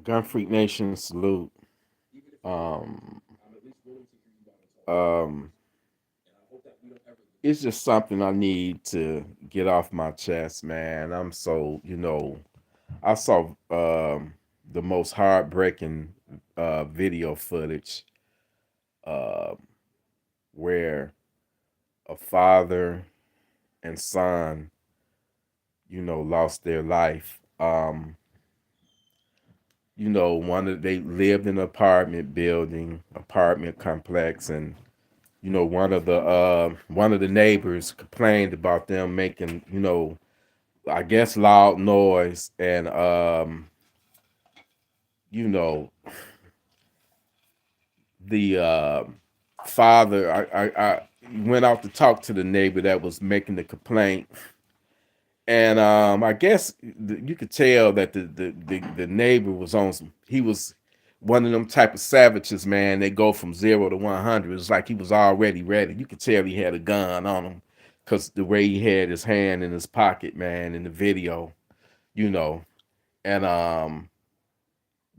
Gun Freak Nation salute. Um, um, it's just something I need to get off my chest, man. I'm so, I saw the most heartbreaking video footage uh, where a father and son, lost their life. One of they lived in an apartment building, apartment complex, and one of the neighbors complained about them making, I guess loud noise, and you know, the father I went out to talk to the neighbor that was making the complaint, and I guess you could tell that the neighbor was on some. He was one of them type of savages, man. They go from 0 to 100. It's like he was already ready. You could tell he had a gun on him, cause the way he had his hand in his pocket, man, in the video, you know. And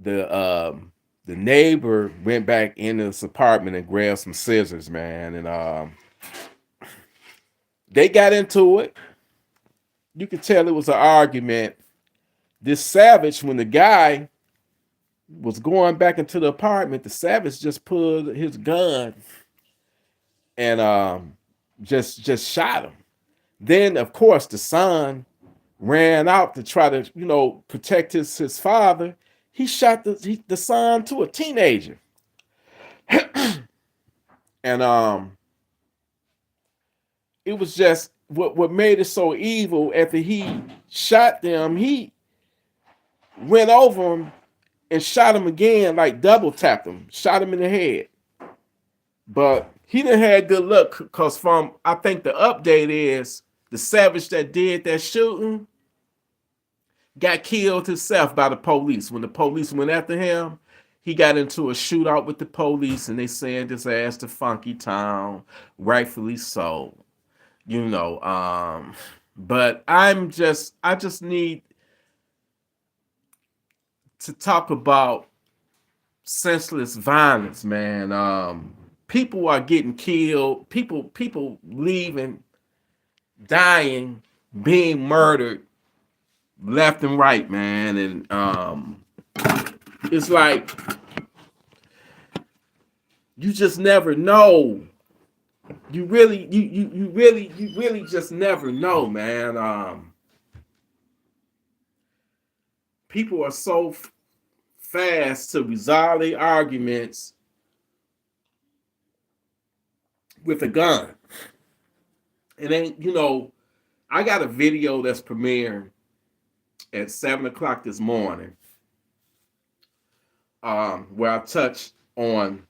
the the neighbor went back in his apartment and grabbed some scissors, man, and they got into it. You could tell it was an argument. This savage, when the guy was going back into the apartment, the savage just pulled his gun and just shot him. Then, of course, the son ran out to try to, protect his father. He shot the son to a teenager, and it was just what made it so evil. After he shot them, he went over him and shot him again, like double tapped him, shot him in the head. But he didn't have good luck because from I think the update is the savage that did that shooting got killed himself by the police. When the police went after him, he got into a shootout with the police and they sent his ass to Funky Town, rightfully so. You know, but I just need to talk about senseless violence, man. People are getting killed, people leaving, dying, being murdered left and right, man. And it's like you just never know. You really just never know, man. People are so fast to resolve their arguments with a gun. It ain't, I got a video that's premiering at 7 o'clock this morning, where I touched on,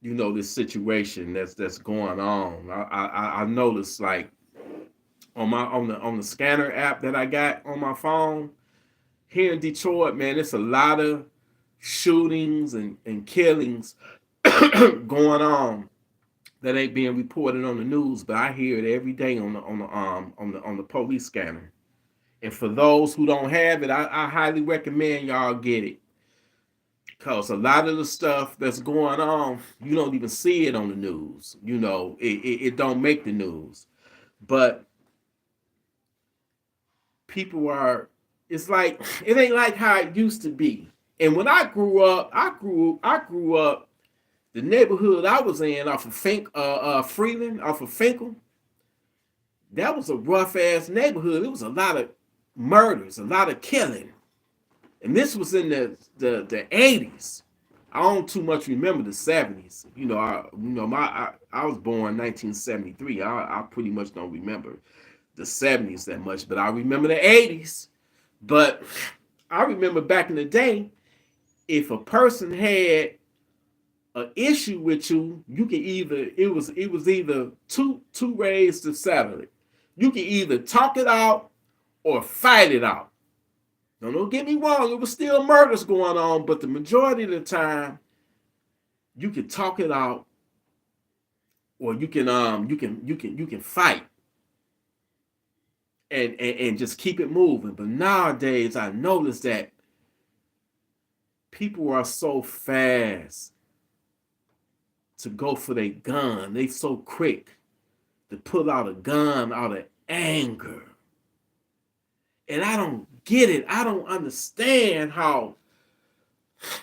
this situation that's going on. I noticed, like, on the scanner app that I got on my phone here in Detroit, man, it's a lot of shootings and killings going on that ain't being reported on the news, but I hear it every day on the police scanner. And for those who don't have it, I highly recommend y'all get it. Because a lot of the stuff that's going on, you don't even see it on the news. It don't make the news. But people are, it's like, it ain't like how it used to be. And when I grew up, the neighborhood I was in off of Freeland, off of Finkel, that was a rough ass neighborhood. It was a lot of murders, a lot of killing. And this was in the 80s. I don't too much remember the 70s. I was born 1973. I pretty much don't remember the 70s that much, but I remember the 80s. But I remember back in the day, if a person had an issue with you, you could either it was either two ways to settle it. You could either talk it out or fight it out. Now, don't get me wrong, it was still murders going on, but the majority of the time, you can talk it out, or you can fight. and just keep it moving. But nowadays, I notice that people are so fast to go for their gun. They so quick to pull out a gun out of anger. And I don't get it. I don't understand how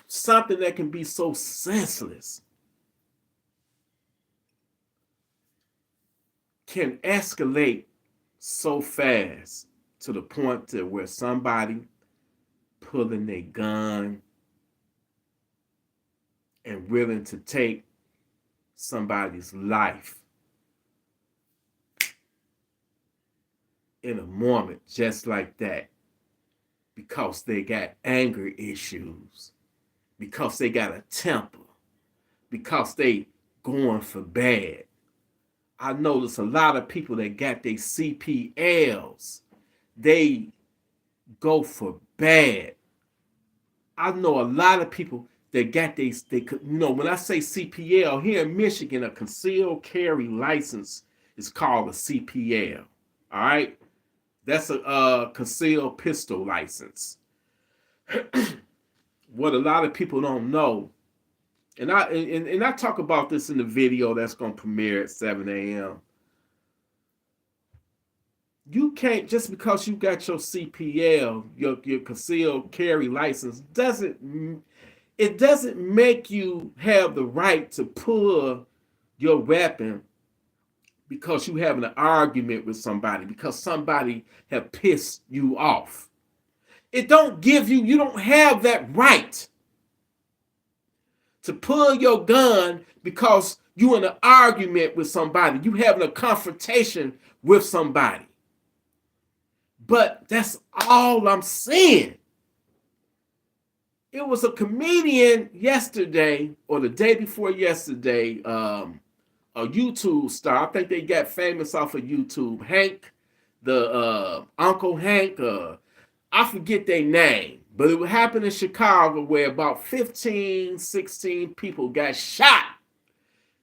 something that can be so senseless can escalate so fast to the point to where somebody pulling their gun and willing to take somebody's life in a moment just like that, because they got anger issues, because they got a temper, because they going for bad. I notice a lot of people that got their CPLs, they go for bad. I know a lot of people that got when I say CPL, here in Michigan, a concealed carry license is called a CPL. All right? That's a concealed pistol license. What a lot of people don't know, and I talk about this in the video that's going to premiere at 7 a.m. You can't, just because you got your CPL, your concealed carry license, doesn't make you have the right to pull your weapon because you having an argument with somebody, because somebody have pissed you off. It don't give you don't have that right to pull your gun because you in an argument with somebody. You having a confrontation with somebody. But that's all I'm saying. It was a comedian yesterday or the day before yesterday, a YouTube star. I think they got famous off of YouTube. Hank, the Uncle Hank, I forget their name, but it happened in Chicago where about 15, 16 people got shot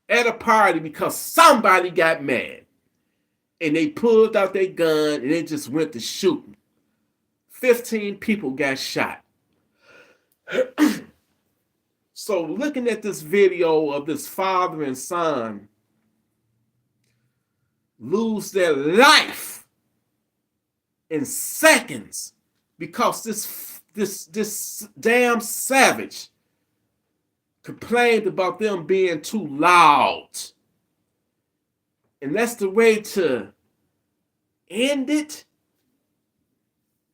at a party because somebody got mad. And they pulled out their gun and they just went to shooting. 15 people got shot. So looking at this video of this father and son lose their life in seconds because this damn savage complained about them being too loud. And that's the way to end it.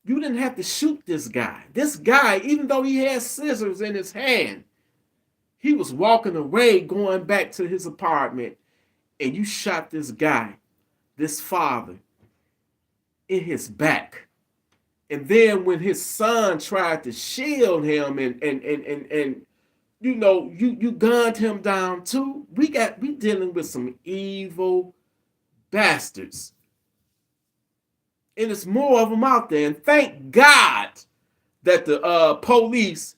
You didn't have to shoot this guy. This guy, even though he had scissors in his hand, he was walking away, going back to his apartment, and you shot this guy, this father, in his back. And then when his son tried to shield him and you gunned him down too, we dealing with some evil bastards. And there's more of them out there. And thank God that the police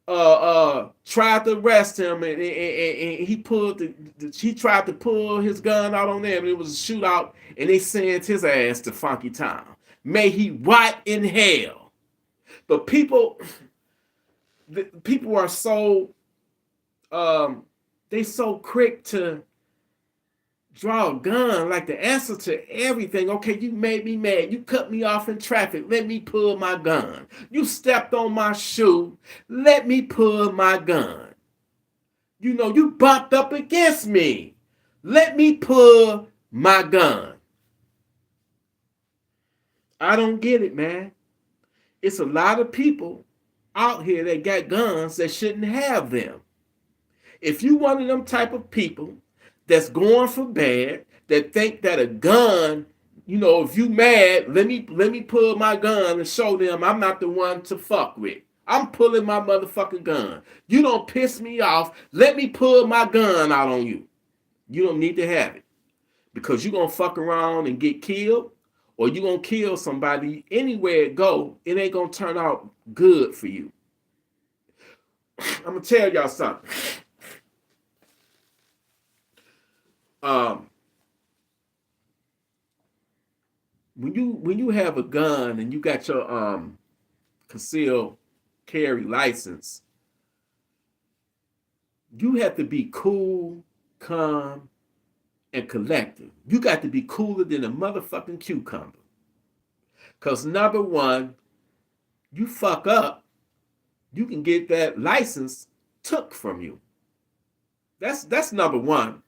tried to arrest him, and he tried to pull his gun out on them. It was a shootout, and they sent his ass to Funky Town. May he rot in hell. But people are so they so quick to draw a gun like the answer to everything. Okay, you made me mad. You cut me off in traffic. Let me pull my gun. You stepped on my shoe. Let me pull my gun. You bumped up against me. Let me pull my gun. I don't get it, man. It's a lot of people out here that got guns that shouldn't have them. If you one of them type of people that's going for bad, that think that a gun, if you mad, let me pull my gun and show them I'm not the one to fuck with. I'm pulling my motherfucking gun. You don't piss me off. Let me pull my gun out on you. You don't need to have it. Because you're going to fuck around and get killed, or you're going to kill somebody. Anywhere it go, it ain't going to turn out good for you. I'm going to tell y'all something. when you have a gun and you got your concealed carry license, you have to be cool, calm, and collected. You got to be cooler than a motherfucking cucumber. Because number one, you fuck up, you can get that license took from you. That's number one.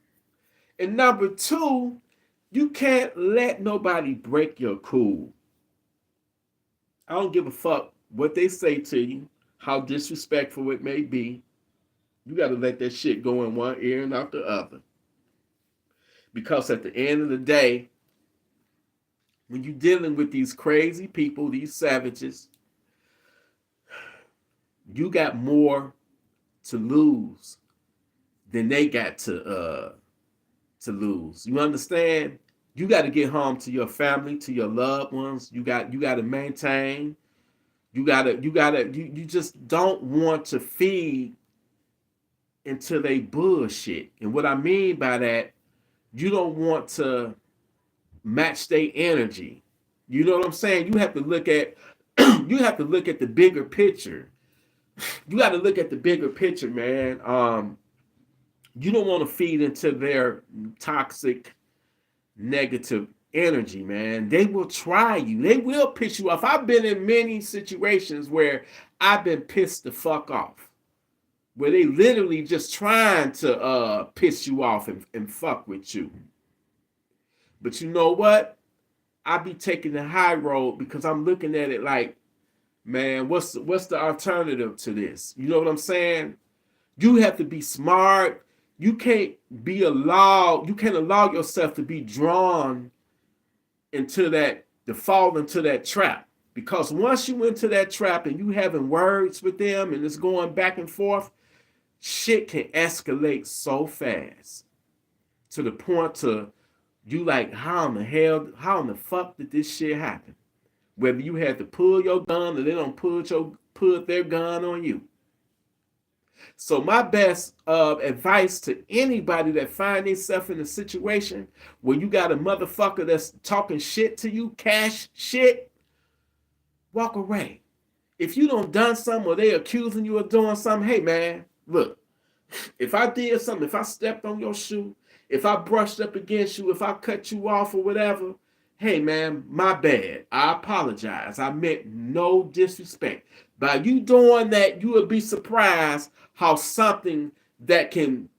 And number two, you can't let nobody break your cool. I don't give a fuck what they say to you, how disrespectful it may be. You got to let that shit go in one ear and out the other. Because at the end of the day, when you're dealing with these crazy people, these savages, you got more to lose than they got to lose. You understand? You got to get home to your family, to your loved ones. You got to maintain. You just don't want to feed into they bullshit. And what I mean by that, you don't want to match their energy. You know what I'm saying? You have to look at the bigger picture. You got to look at the bigger picture, man. You don't want to feed into their toxic, negative energy, man. They will try you. They will piss you off. I've been in many situations where I've been pissed the fuck off, where they literally just trying to piss you off and fuck with you. But you know what? I be taking the high road because I'm looking at it like, man, what's the alternative to this? You know what I'm saying? You have to be smart. You can't allow yourself to be drawn into to fall into that trap. Because once you into that trap and you having words with them and it's going back and forth, shit can escalate so fast to the point to you like, how in the fuck did this shit happen? Whether you had to pull your gun or they don't put their gun on you. So my best advice to anybody that find themselves in a situation where you got a motherfucker that's talking shit to you, cash shit, walk away. If you don't done something or they accusing you of doing something, hey man, look, if I did something, if I stepped on your shoe, if I brushed up against you, if I cut you off or whatever, hey man, my bad. I apologize. I meant no disrespect. By you doing that, you will be surprised how something that can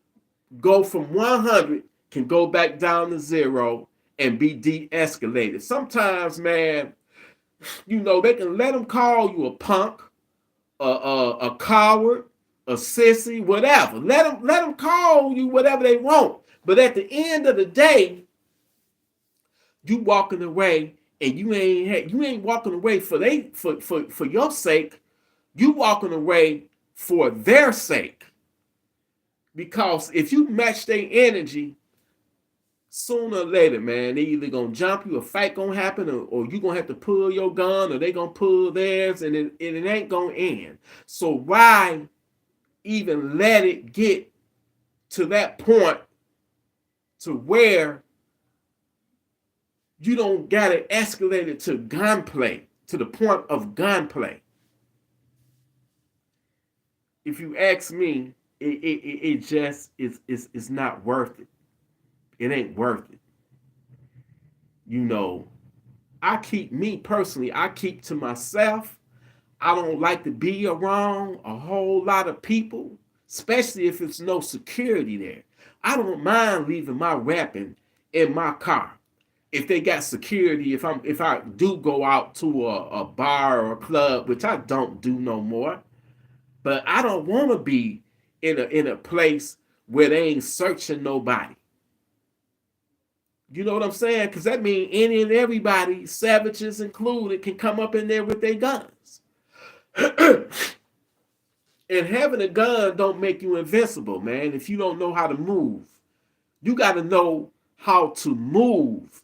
go from 100 can go back down to 0 and be de-escalated. Sometimes, man, they can let them call you a punk, a coward, a sissy, whatever. Let them call you whatever they want. But at the end of the day, you walking away and you ain't walking away for your sake. You walking away for their sake. Because if you match their energy, sooner or later, man, they either gonna jump you, a fight gonna happen, or you gonna have to pull your gun, or they gonna pull theirs, and it ain't gonna end. So why even let it get to that point to where you don't got it escalated to gunplay, to the point of gunplay? If you ask me, it just is not worth it. It ain't worth it. I keep to myself. I don't like to be around a whole lot of people, especially if it's no security there. I don't mind leaving my weapon in my car. If they got security, if I do go out to a bar or a club, which I don't do no more, but I don't want to be in a place where they ain't searching nobody. You know what I'm saying? Because that means any and everybody, savages included, can come up in there with their guns. And having a gun don't make you invincible, man. If you don't know how to move, you got to know how to move.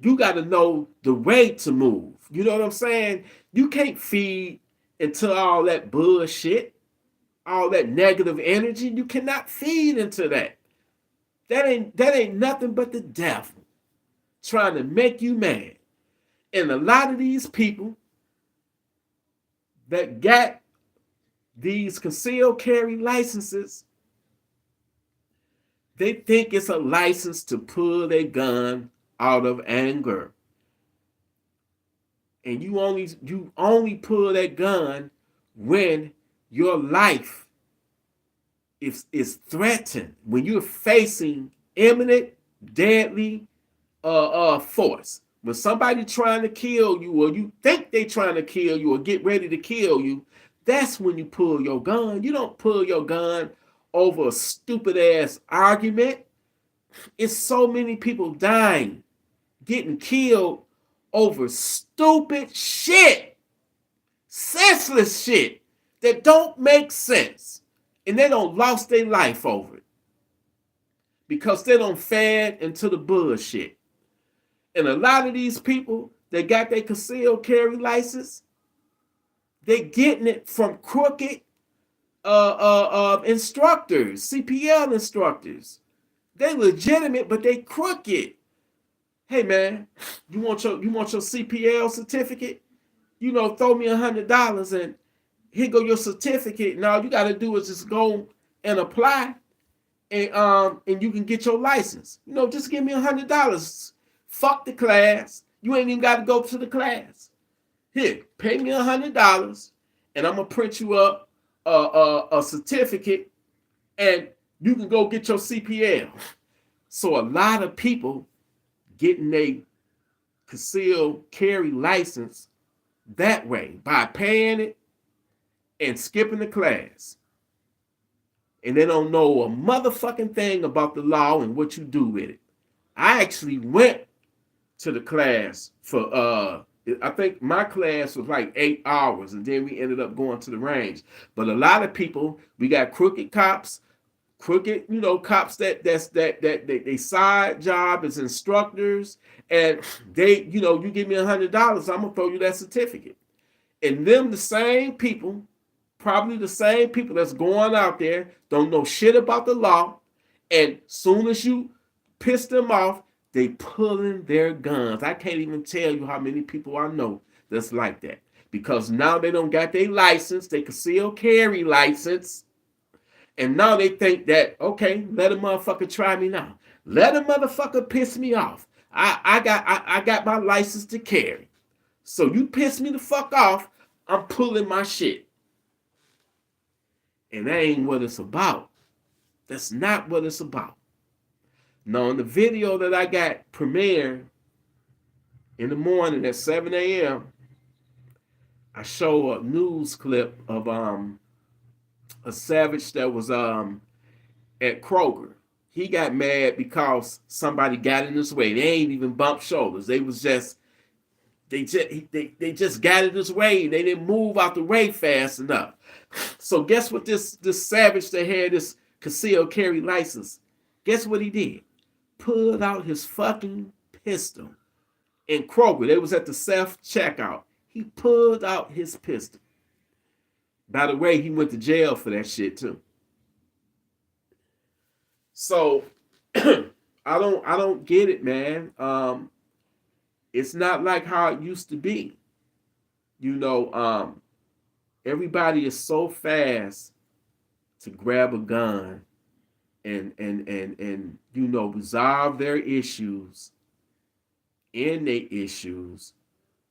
You got to know the way to move. You know what I'm saying? You can't feed into all that bullshit, all that negative energy. You cannot feed into that. That ain't nothing but the devil trying to make you mad. And a lot of these people that got these concealed carry licenses, they think it's a license to pull their gun out of anger. And you only pull that gun when your life is threatened, when you're facing imminent deadly force. When somebody trying to kill you, or you think they trying to kill you, or get ready to kill you, that's when you pull your gun. You don't pull your gun over a stupid ass argument. It's so many people dying, getting killed over stupid shit, senseless shit that don't make sense, and they don't lost their life over it because they don't fed into the bullshit. And a lot of these people that got their concealed carry license, they getting it from crooked instructors, CPL instructors. They legitimate, but they crooked. Hey man, you want your CPL certificate? Throw me $100 and here go your certificate. And all you gotta do is just go and apply, and you can get your license. Just give me $100. Fuck the class. You ain't even got to go to the class. Here, pay me $100, and I'm gonna print you up a certificate, and you can go get your CPL. So a lot of people getting a concealed carry license that way, by paying it and skipping the class. And they don't know a motherfucking thing about the law and what you do with it. I actually went to the class for I think my class was like 8 hours, and then we ended up going to the range. But a lot of people, we got crooked cops, cops that they side job as instructors, and they, you give me $100, I'm gonna throw you that certificate. And them the same people, probably the same people that's going out there, don't know shit about the law, and soon as you piss them off, they pulling their guns. I can't even tell you how many people I know that's like that. Because now they don't got their license, they concealed carry license, and now they think that, okay, let a motherfucker try me now. Let a motherfucker piss me off. I got my license to carry. So you piss me the fuck off, I'm pulling my shit. And that ain't what it's about. That's not what it's about. Now, in the video that I got premiered in the morning at 7 a.m., I show a news clip of a savage that was at Kroger. He got mad because somebody got in his way. They ain't even bumped shoulders. They just got in his way. They didn't move out the way fast enough. So guess what this savage that had this concealed carry license, guess what he did? Pulled out his fucking pistol in Kroger. They was at the self-checkout. He pulled out his pistol. By the way, he went to jail for that shit too. So I don't get it, man. It's not like how it used to be. Everybody is so fast to grab a gun and resolve their issues, end their issues,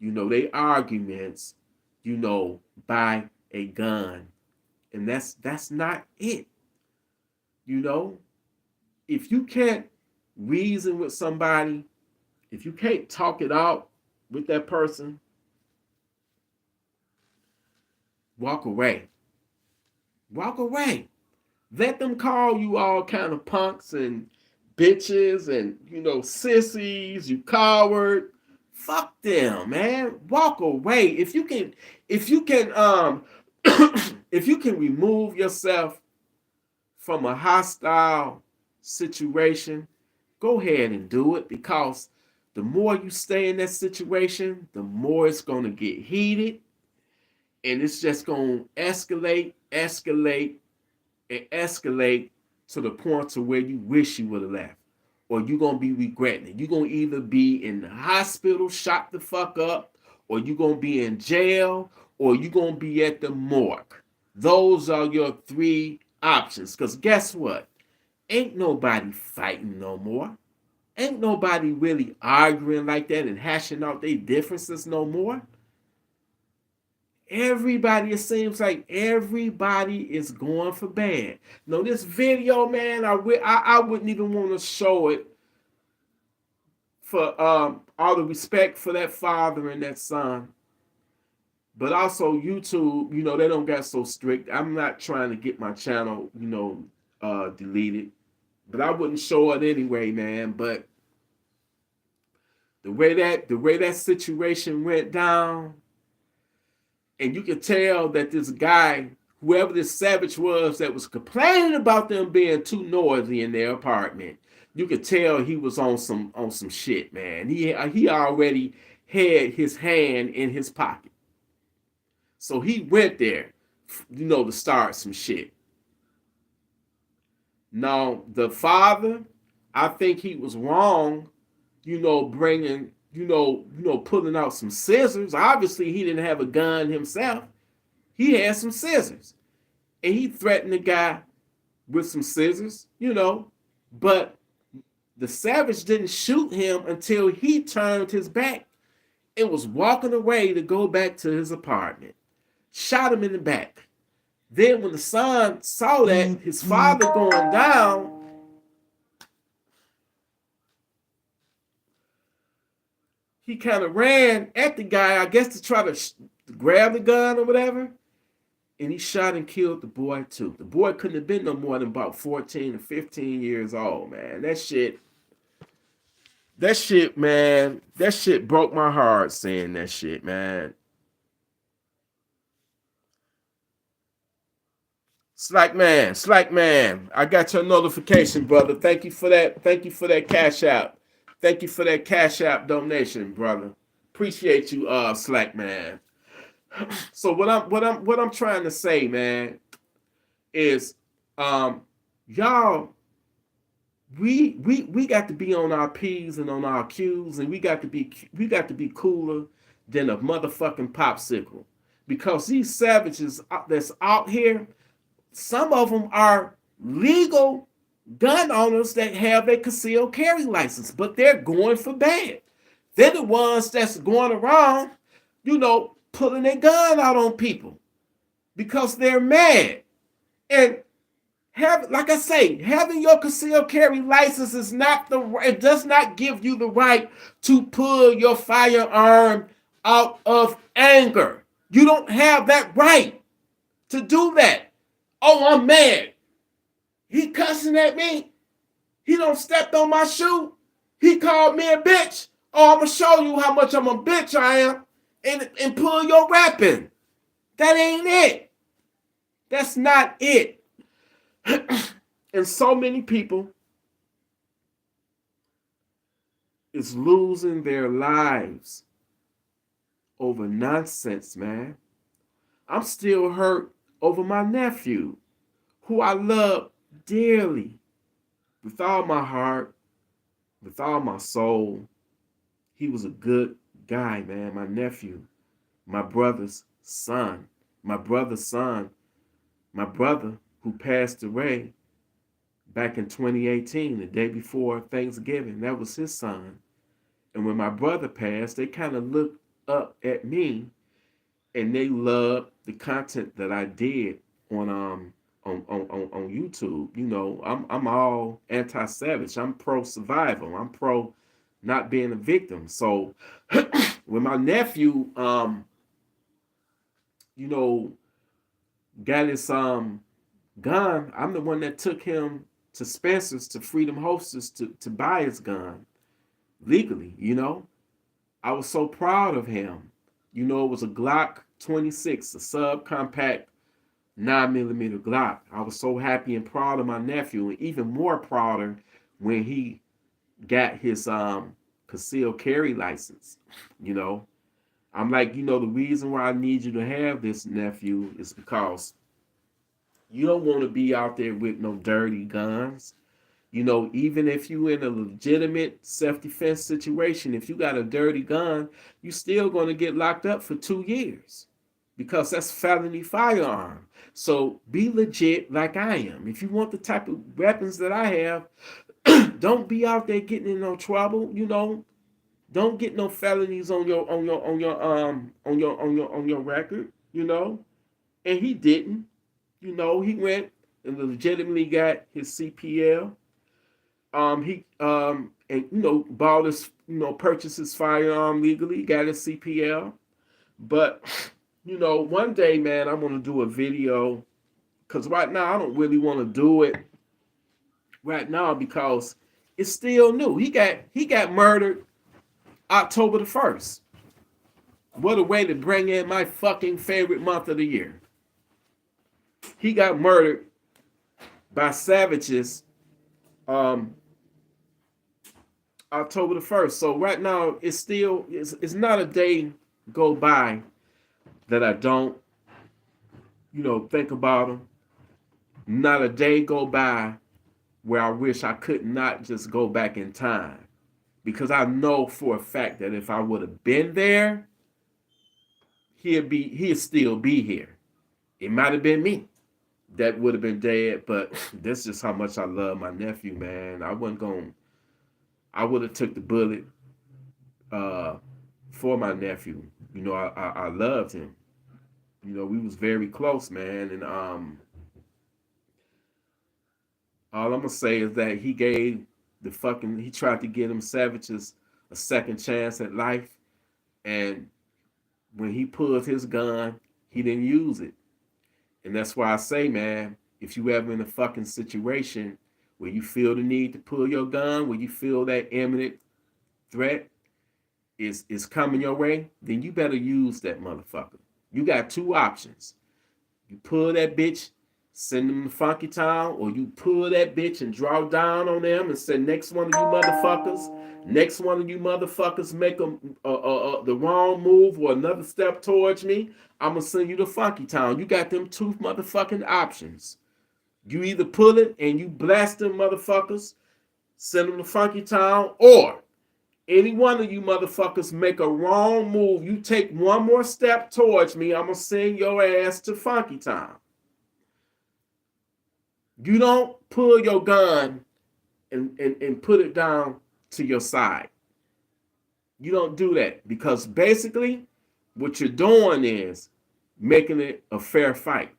their arguments, by a gun. And that's not it. If you can't reason with somebody, if you can't talk it out with that person, walk away. Walk away. Let them call you all kind of punks and bitches and, sissies, you coward. Fuck them, man. Walk away. If you can if you can remove yourself from a hostile situation, go ahead and do it, because the more you stay in that situation, the more it's going to get heated, and it's just going to escalate, and escalate to the point to where you wish you would have left, or you're going to be regretting it. You're going to either be in the hospital, shot the fuck up, or you're going to be in jail, or you're going to be at the morgue. Those are your three options. Because guess what? Ain't nobody fighting no more. Ain't nobody really arguing like that and hashing out their differences no more. Everybody, it seems like everybody is going for bad. No, this video, man, I wouldn't even want to show it for all the respect for that father and that son. But also YouTube, they don't get so strict. I'm not trying to get my channel, deleted. But I wouldn't show it anyway, man. But the way that situation went down, and you could tell that this guy, whoever this savage was that was complaining about them being too noisy in their apartment, you could tell he was on some shit, man. He already had his hand in his pocket. So he went there, to start some shit. Now, the father, I think he was wrong, bringing, pulling out some scissors. Obviously, he didn't have a gun himself. He had some scissors. And he threatened the guy with some scissors, But the savage didn't shoot him until he turned his back and was walking away to go back to his apartment. Shot him in the back. Then when the son saw that, his father going down, he kind of ran at the guy, I guess to try to grab the gun or whatever. And he shot and killed the boy too. The boy couldn't have been no more than about 14 or 15 years old, man. That shit, man, that shit broke my heart saying that shit, man. Slack man, I got your notification, brother. Thank you for that cash app. Thank you for that cash app donation, brother. Appreciate you, Slack man. So what I'm trying to say, man, is y'all, we got to be on our P's and on our Q's, and we got to be cooler than a motherfucking popsicle. Because these savages that's out here, some of them are legal gun owners that have a concealed carry license, but they're going for bad. They're the ones that's going around, pulling their gun out on people because they're mad. And like I say, having your concealed carry license it does not give you the right to pull your firearm out of anger. You don't have that right to do that. Oh, I'm mad. He cussing at me. He don't stepped on my shoe. He called me a bitch. Oh, I'm going to show you how much I'm a bitch I am and pull your weapon. That ain't it. That's not it. And so many people is losing their lives over nonsense, man. I'm still hurt over my nephew, who I love dearly, with all my heart, with all my soul. He was a good guy, man. My nephew, my brother's son, my brother who passed away back in 2018, the day before Thanksgiving. That was his son. And when my brother passed, they kind of looked up at me, and they loved the content that I did on YouTube. I'm all anti-savage. I'm pro survival. I'm pro not being a victim. So when my nephew got his gun, I'm the one that took him to Spencer's, to Freedom Holsters, to buy his gun legally. I was so proud of him. It was a Glock 26, a subcompact 9mm Glock. I was so happy and proud of my nephew, and even more prouder when he got his concealed carry license. I'm like, the reason why I need you to have this, nephew, is because you don't want to be out there with no dirty guns. Even if you in a legitimate self-defense situation, if you got a dirty gun, you still going to get locked up for 2 years because that's felony firearm. So be legit like I am. If you want the type of weapons that I have, don't be out there getting in no trouble. Don't get no felonies on your record. And he didn't. He went and legitimately got his CPL. He and bought his purchased his firearm legally, got his CPL. But one day, man, I'm gonna do a video because right now I don't really want to do it right now because it's still new. He got murdered October the 1st. What a way to bring in my fucking favorite month of the year. He got murdered by savages October the 1st. So right now it's not a day go by that I don't think about him. Not a day go by where I wish I could not just go back in time. Because I know for a fact that if I would have been there, he'd still be here. It might have been me that would have been dead, but that's just how much I love my nephew, man. I would have took the bullet for my nephew. I loved him. We was very close, man. And all I'm gonna say is that he tried to give them savages a second chance at life, and when he pulled his gun, he didn't use it. And that's why I say, man, if you ever in a fucking situation where you feel the need to pull your gun, where you feel that imminent threat is coming your way, then you better use that motherfucker. You got two options. You pull that bitch, send them to Funky Town, or you pull that bitch and draw down on them and say, next one of you motherfuckers make the wrong move or another step towards me, I'm going to send you to Funky Town. You got them two motherfucking options. You either pull it and you blast them motherfuckers, send them to Funky Town, or any one of you motherfuckers make a wrong move, you take one more step towards me, I'm going to send your ass to Funky Town. You don't pull your gun and put it down to your side. You don't do that because basically what you're doing is making it a fair fight,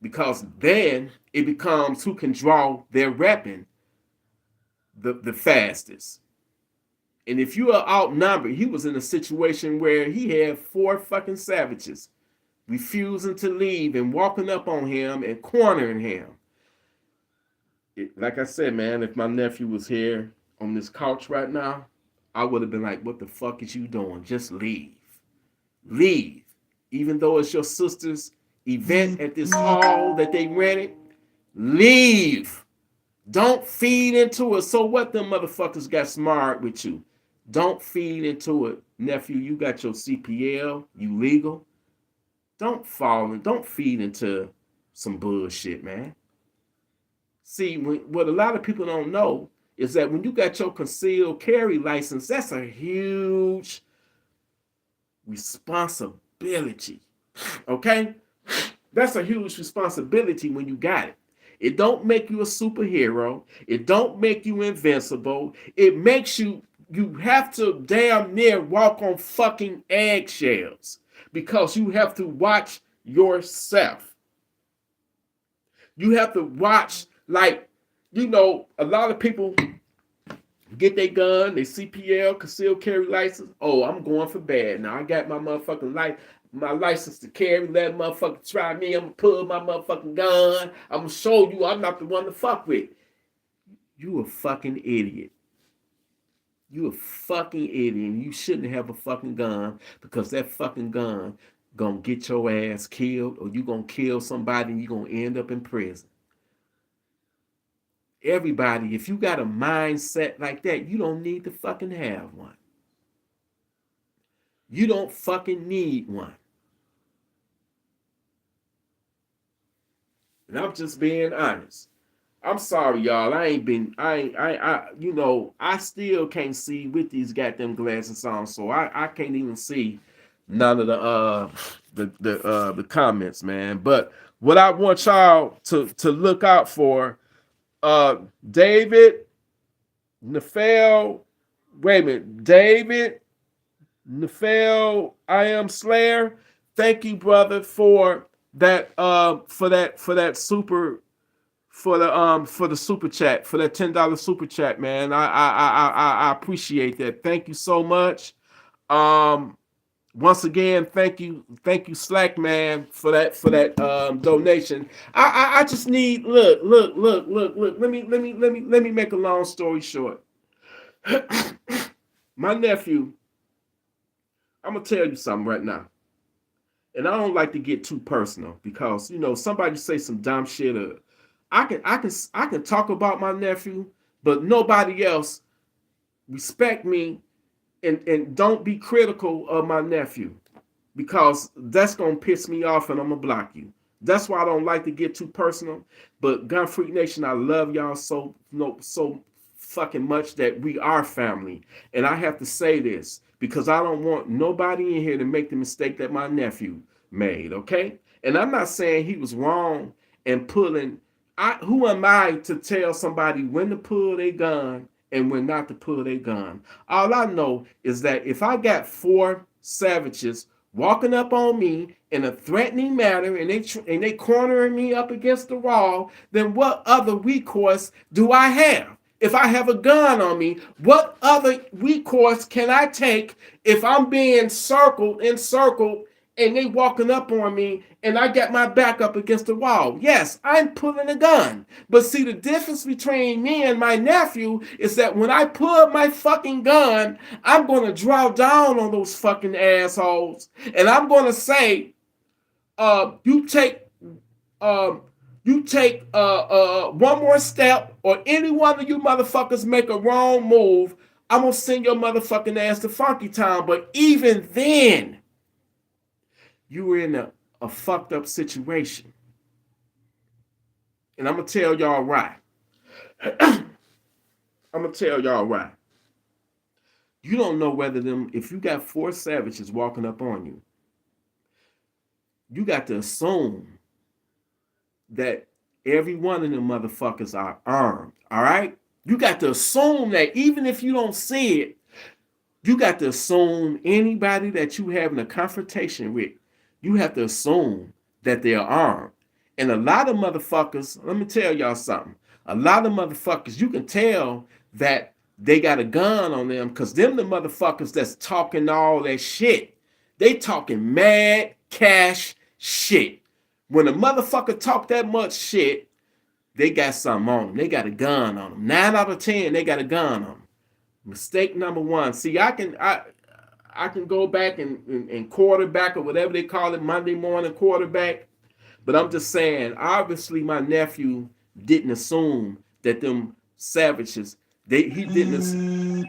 because then it becomes who can draw their weapon the fastest. And if you are outnumbered, he was in a situation where he had 4 fucking savages refusing to leave and walking up on him and cornering him. Like I said, man, if my nephew was here on this couch right now, I would have been like, what the fuck is you doing? Just leave. Leave. Even though it's your sister's event at this hall that they rented, leave. Don't feed into it. So what them motherfuckers got smart with you? Don't feed into it. Nephew, you got your CPL, you legal. Don't feed into some bullshit, man. See, what a lot of people don't know is that when you got your concealed carry license, that's a huge responsibility. Okay? That's a huge responsibility when you got it. It don't make you a superhero. It don't make you invincible. It makes you have to damn near walk on fucking eggshells because you have to watch yourself. You have to watch, like, a lot of people get their gun, their CPL, concealed carry license. Oh, I'm going for bad. Now I got my motherfucking my license to carry. Let motherfucker try me. I'm going to pull my motherfucking gun. I'm going to show you I'm not the one to fuck with. You a fucking idiot. You a fucking idiot. And you shouldn't have a fucking gun because that fucking gun going to get your ass killed, or you going to kill somebody and you going to end up in prison. Everybody, if you got a mindset like that, you don't need to fucking have one. You don't fucking need one. And I'm just being honest. I'm sorry, y'all. I still can't see with these goddamn glasses on, so I can't even see none of the comments, man. But what I want y'all to look out for, David, Nafel, wait a minute, David, Nafel, I am Slayer. Thank you, brother, for that for the super chat, for that $10 super chat, man. I appreciate that. Thank you so much. Once again, thank you, Slack man, for that donation. I just need look. Let me make a long story short. My nephew, I'm gonna tell you something right now. And I don't like to get too personal because somebody say some dumb shit. I can talk about my nephew, but nobody else respect me and don't be critical of my nephew because that's gonna piss me off and I'm gonna block you. That's why I don't like to get too personal. But Gun Freak Nation, I love y'all so fucking much that we are family. And I have to say this because I don't want nobody in here to make the mistake that my nephew made, okay? And I'm not saying he was wrong in pulling. Who am I to tell somebody when to pull their gun and when not to pull their gun? All I know is that if I got four savages walking up on me in a threatening manner and they cornering me up against the wall, then what other recourse do I have? If I have a gun on me, what other recourse can I take if I'm being encircled, and they walking up on me and I got my back up against the wall? Yes, I'm pulling a gun. But see, the difference between me and my nephew is that when I pull my fucking gun, I'm going to draw down on those fucking assholes. And I'm going to say, you take one more step or any one of you motherfuckers make a wrong move, I'm going to send your motherfucking ass to Funky Town. But even then, you were in a fucked up situation. And I'm going to tell y'all why. You don't know whether if you got four savages walking up on you, you got to assume that every one of them motherfuckers are armed. All right? You got to assume that even if you don't see it, you got to assume anybody that you having a confrontation with, you have to assume that they're armed. And a lot of motherfuckers, let me tell y'all something. A lot of motherfuckers, you can tell that they got a gun on them because them the motherfuckers that's talking all that shit. They talking mad cash shit. When a motherfucker talk that much shit, they got something on them. They got a gun on them. 9 out of 10, they got a gun on them. Mistake number one. See, I can go back and quarterback or whatever they call it, Monday morning quarterback. But I'm just saying, obviously my nephew didn't assume that them savages, he didn't.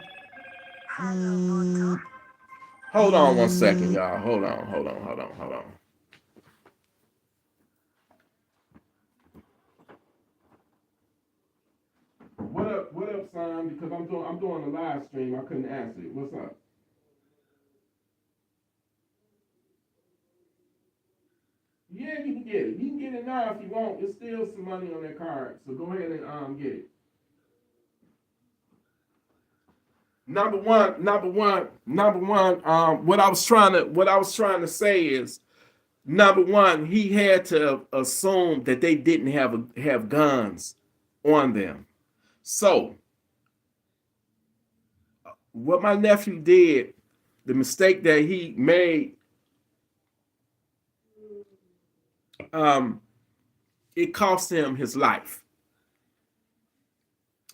Hold on one second, y'all. Hold on. What up, son? Because I'm doing a live stream. I couldn't answer it. What's up? Yeah, you can get it. You can get it now if you want. It's still some money on that card. So go ahead and get it. Number one. What I was trying to say is, number one, he had to assume that they didn't have guns on them. So what my nephew did, the mistake that he made, it cost him his life.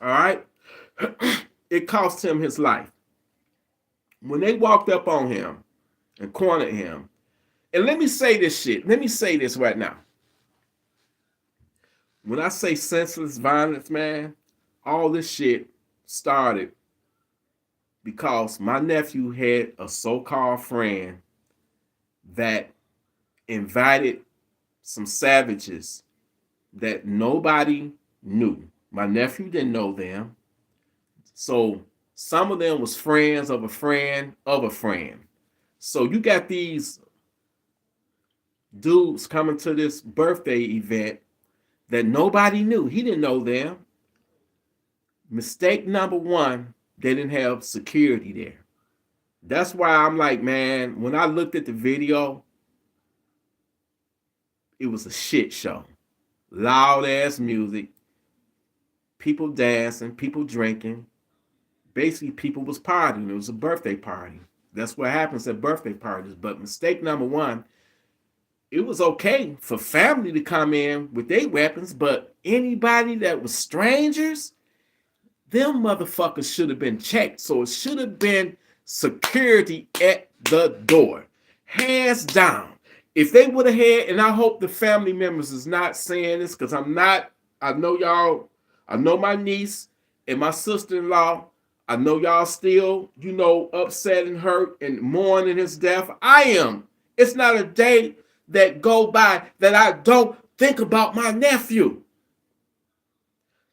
All right, it cost him his life when they walked up on him and cornered him. And let me say this shit. Let me say this right now. When I say senseless violence, man, all this shit started because my nephew had a so-called friend that invited some savages that nobody knew. My nephew didn't know them. So some of them was friends of a friend of a friend. So you got these dudes coming to this birthday event that nobody knew. He didn't know them. Mistake number one, they didn't have security there. That's why I'm like, man, when I looked at the video, it was a shit show. Loud ass music, people dancing, people drinking. Basically, people was partying. It was a birthday party. That's what happens at birthday parties. But mistake number one, it was okay for family to come in with their weapons, but anybody that was strangers, them motherfuckers should have been checked. So it should have been security at the door. Hands down. If they would have had, and I hope the family members is not saying this, because I'm not, I know y'all, I know my niece and my sister-in-law, I know y'all still, upset and hurt and mourning his death. I am. It's not a day that go by that I don't think about my nephew.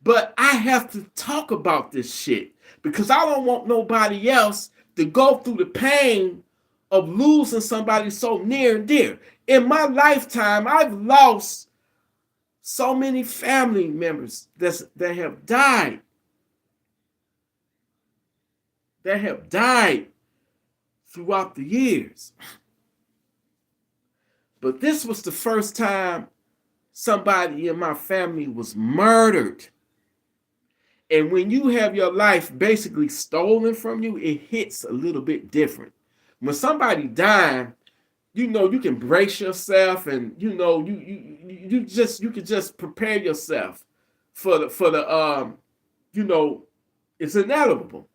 But I have to talk about this shit because I don't want nobody else to go through the pain of losing somebody so near and dear. In my lifetime, I've lost so many family members that have died. That have died throughout the years. But this was the first time somebody in my family was murdered. And when you have your life basically stolen from you, it hits a little bit different. When somebody died, you can brace yourself, and you can just prepare yourself for the it's inevitable.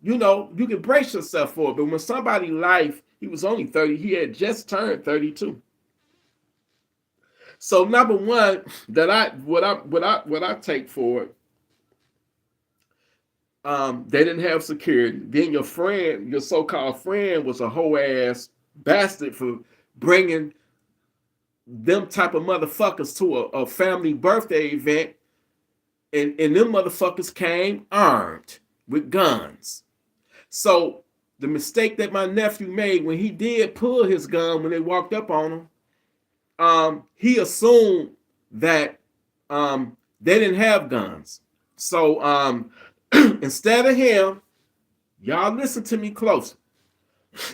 You can brace yourself for it. But when somebody's life, he was only 30, he had just turned 32. So number one, what I take for it, they didn't have security. Then your so-called friend, was a hoe ass bastard for bringing them type of motherfuckers to a family birthday event, and them motherfuckers came armed with guns. So the mistake that my nephew made when he did pull his gun when they walked up on him, he assumed that they didn't have guns. So instead of him, y'all listen to me close.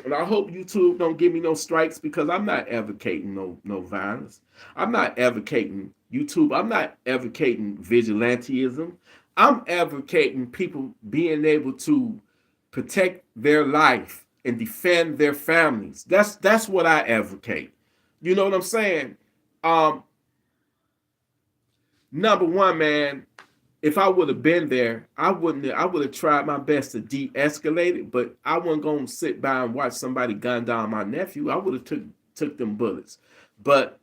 And I hope YouTube don't give me no strikes, because I'm not advocating no violence. I'm not advocating YouTube. I'm not advocating vigilantism. I'm advocating people being able to protect their life and defend their families. That's what I advocate. You know what I'm saying? Number one, man, if I would have been there, I would have tried my best to de-escalate it, but I wasn't going to sit by and watch somebody gun down my nephew. I would have took them bullets. But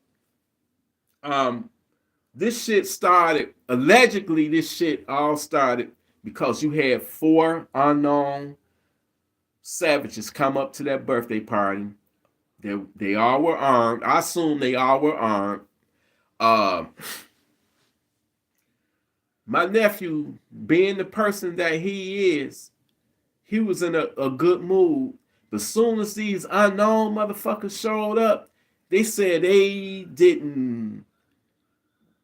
this shit started, allegedly this shit all started because you had 4 unknown savages come up to that birthday party. They all were armed. I assume they all were armed. My nephew, being the person that he is, he was in a good mood. But as soon as these unknown motherfuckers showed up, they said they didn't.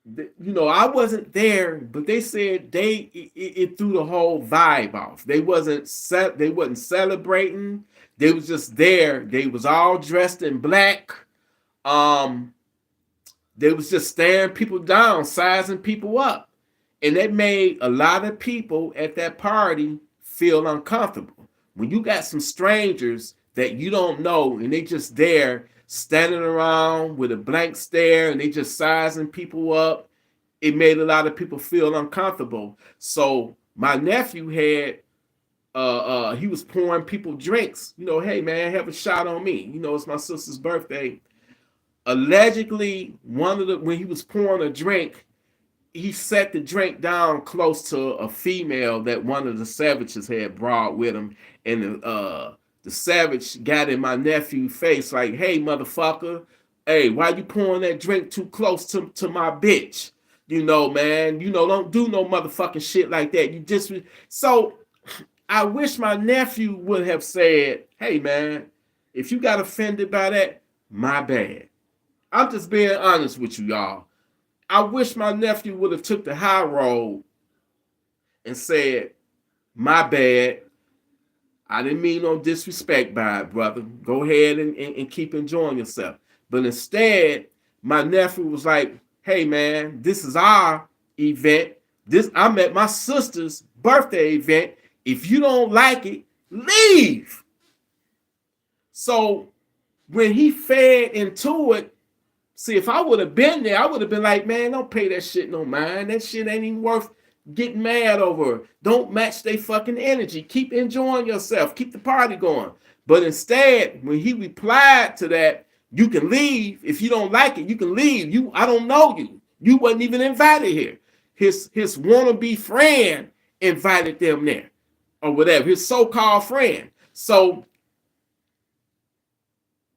I wasn't there, but they said it threw the whole vibe off. They wasn't celebrating. They was just there. They was all dressed in black. They was just staring people down, sizing people up. And that made a lot of people at that party feel uncomfortable. When you got some strangers that you don't know and they just there standing around with a blank stare and they just sizing people up, it made a lot of people feel uncomfortable. So my nephew had, he was pouring people drinks. Hey man, have a shot on me. It's my sister's birthday. Allegedly, when he was pouring a drink, he set the drink down close to a female that one of the savages had brought with him. And the savage got in my nephew's face like, hey, motherfucker, hey, why you pouring that drink too close to my bitch? Man, don't do no motherfucking shit like that. So I wish my nephew would have said, hey man, if you got offended by that, my bad. I'm just being honest with you, y'all. I wish my nephew would have took the high road and said, my bad. I didn't mean no disrespect by it, brother. Go ahead and keep enjoying yourself. But instead, my nephew was like, hey man, this is our event. I'm at my sister's birthday event. If you don't like it, leave. So when he fed into it, see, if I would have been there, I would have been like, man, don't pay that shit no mind. That shit ain't even worth getting mad over. Don't match their fucking energy. Keep enjoying yourself. Keep the party going. But instead, when he replied to that, you can leave. If you don't like it, you can leave. I don't know you. You wasn't even invited here. His wannabe friend invited them there, or whatever. His so-called friend. So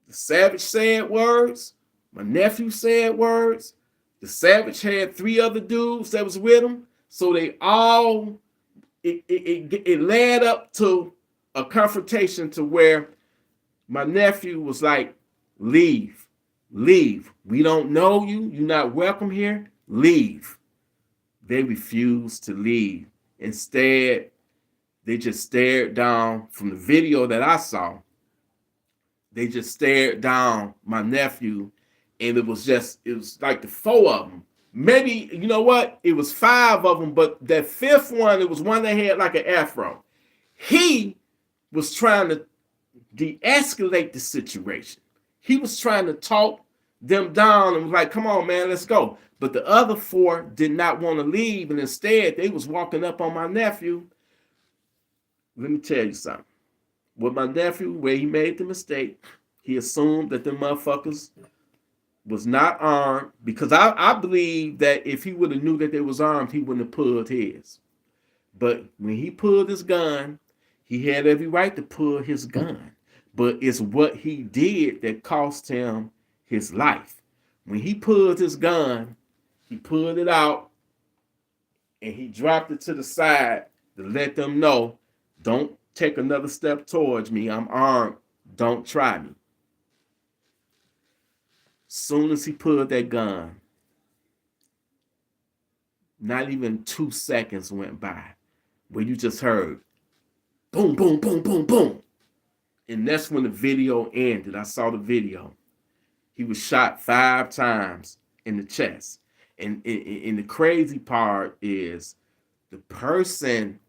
the savage said words. My nephew said words. The savage had 3 other dudes that was with him. So they all, it led up to a confrontation to where my nephew was like, leave. We don't know you. You're not welcome here. Leave. They refused to leave. Instead, they just stared down. From the video that I saw, they just stared down my nephew, and it was like the 4 of them. Maybe, you know what? It was 5 of them, but that 5th one, it was one that had like an afro. He was trying to de-escalate the situation. He was trying to talk them down and was like, come on, man, let's go. But the other 4 did not want to leave, and instead, they was walking up on my nephew. Let me tell you something. With my nephew, where he made the mistake, he assumed that the motherfuckers was not armed, because I believe that if he would have knew that they was armed, he wouldn't have pulled his. But when he pulled his gun, he had every right to pull his gun. But it's what he did that cost him his life. When he pulled his gun, he pulled it out and he dropped it to the side to let them know, don't take another step towards me. I'm armed. Don't try me. Soon as he pulled that gun, not even 2 seconds went by where you just heard boom, boom, boom, boom, boom. And that's when the video ended. I saw the video. He was shot 5 times in the chest. And the crazy part is the person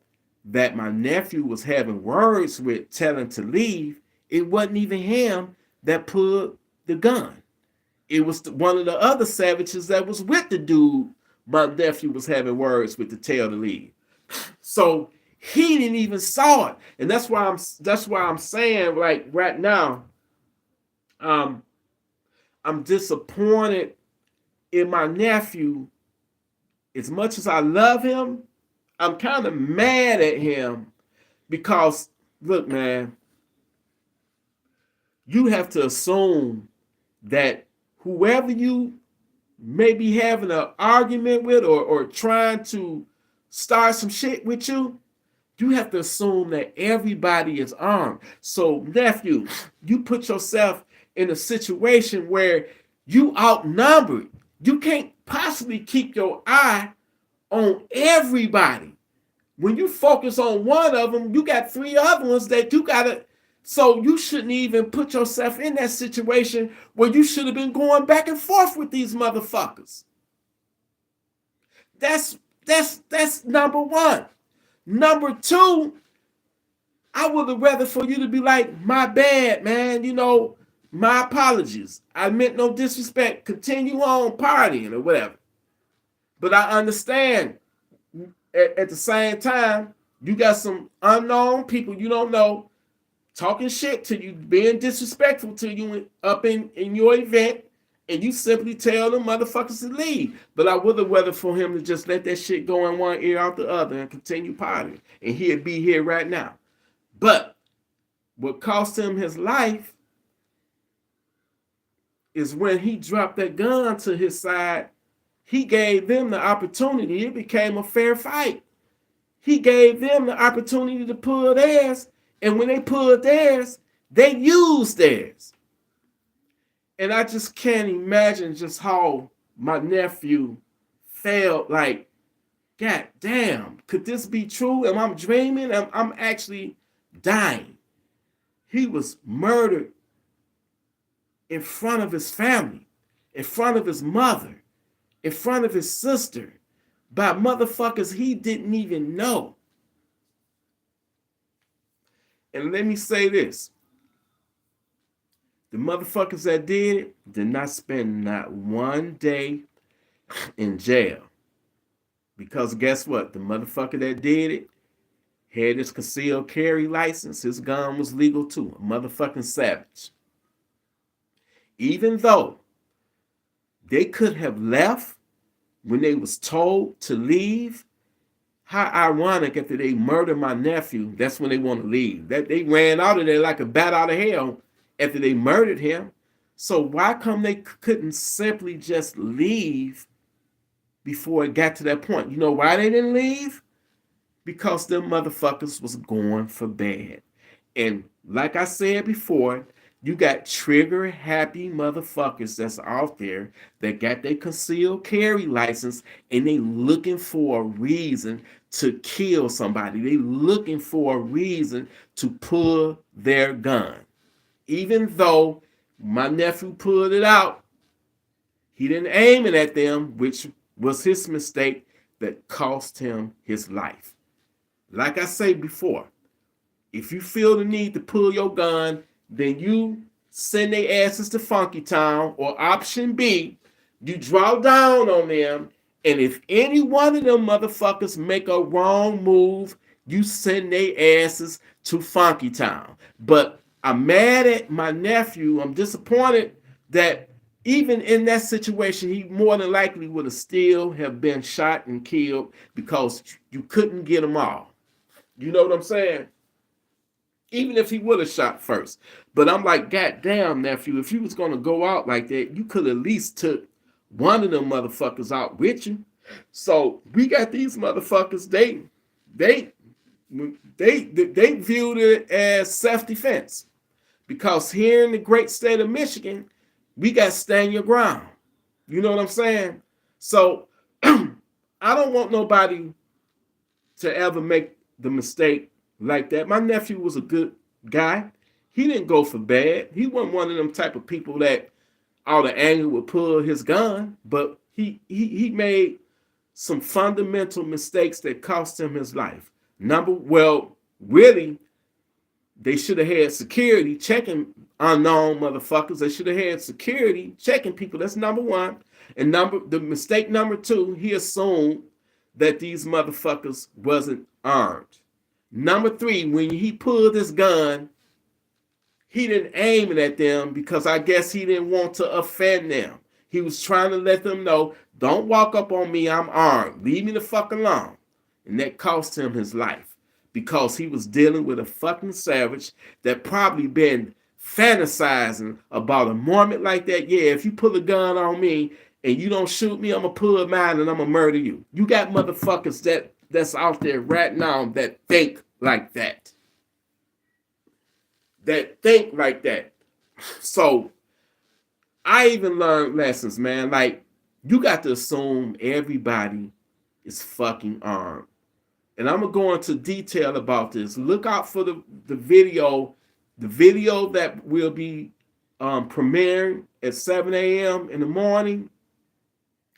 that my nephew was having words with, telling to leave, it wasn't even him that pulled the gun. It was one of the other savages that was with the dude my nephew was having words with to tell to leave. So he didn't even saw it. And that's why I'm saying, like, right now, I'm disappointed in my nephew. As much as I love him, I'm kind of mad at him because, look, man, you have to assume that whoever you may be having an argument with or trying to start some shit with you have to assume that everybody is armed. So, nephew, you put yourself in a situation where you outnumbered. You can't possibly keep your eye on everybody. When you focus on one of them, you got 3 other ones that you gotta. So you shouldn't even put yourself in that situation where you should have been going back and forth with these motherfuckers. That's number 1. Number 2, I would have rather for you to be like, my bad, man. My apologies. I meant no disrespect. Continue on partying or whatever. But I understand at the same time, you got some unknown people you don't know talking shit to you, being disrespectful to you up in your event, and you simply tell them motherfuckers to leave. But I would have rather for him to just let that shit go in one ear out the other and continue partying, and he'd be here right now. But what cost him his life is when he dropped that gun to his side, He gave them the opportunity. It became a fair fight. He gave them the opportunity to pull theirs. And when they pulled theirs, they used theirs. And I just can't imagine just how my nephew felt like, God damn, could this be true? Am I dreaming? I'm actually dying. He was murdered in front of his family, in front of his mother, in front of his sister, by motherfuckers he didn't even know. And let me say this. The motherfuckers that did it did not spend not one day in jail. Because guess what? The motherfucker that did it had his concealed carry license. His gun was legal too. A motherfucking savage. Even though they could have left when they was told to leave, how ironic after they murdered my nephew, that's when they want to leave. That they ran out of there like a bat out of hell after they murdered him. So why come they couldn't simply just leave before it got to that point? You know why they didn't leave? Because them motherfuckers was going for bad. And like I said before, you got trigger happy motherfuckers that's out there that got their concealed carry license and they looking for a reason to kill somebody. They looking for a reason to pull their gun. Even though my nephew pulled it out, he didn't aim it at them, which was his mistake that cost him his life. Like I said before, if you feel the need to pull your gun, then you send their asses to Funky Town, or option B, you draw down on them, and if any one of them motherfuckers make a wrong move, you send their asses to Funky Town. But I'm mad at my nephew. I'm disappointed that even in that situation, he more than likely would have still have been shot and killed because you couldn't get them all. You know what I'm saying? Even if he would have shot first. But I'm like, God damn, nephew, if you was going to go out like that, you could at least took one of them motherfuckers out with you. So we got these motherfuckers, they viewed it as self-defense. Because here in the great state of Michigan, we got stand your ground. You know what I'm saying? So I don't want nobody to ever make the mistake like that. My nephew was a good guy. He didn't go for bad. He wasn't one of them type of people that out of anger would pull his gun, but he made some fundamental mistakes that cost him his life. Really, they should have had security checking unknown motherfuckers. They should have had security checking people. That's number one. And the mistake number two, he assumed that these motherfuckers wasn't armed. Number three, when he pulled his gun, he didn't aim it at them because I guess he didn't want to offend them. He was trying to let them know, don't walk up on me, I'm armed. Leave me the fuck alone. And that cost him his life because he was dealing with a fucking savage that probably been fantasizing about a moment like that. Yeah, if you pull a gun on me and you don't shoot me, I'm going to pull mine and I'm going to murder you. You got motherfuckers that's out there right now that think like that. So I even learned lessons, man. Like, you got to assume everybody is fucking armed. And I'm going to go into detail about this. Look out for the video. The video that will be premiering at 7 a.m. in the morning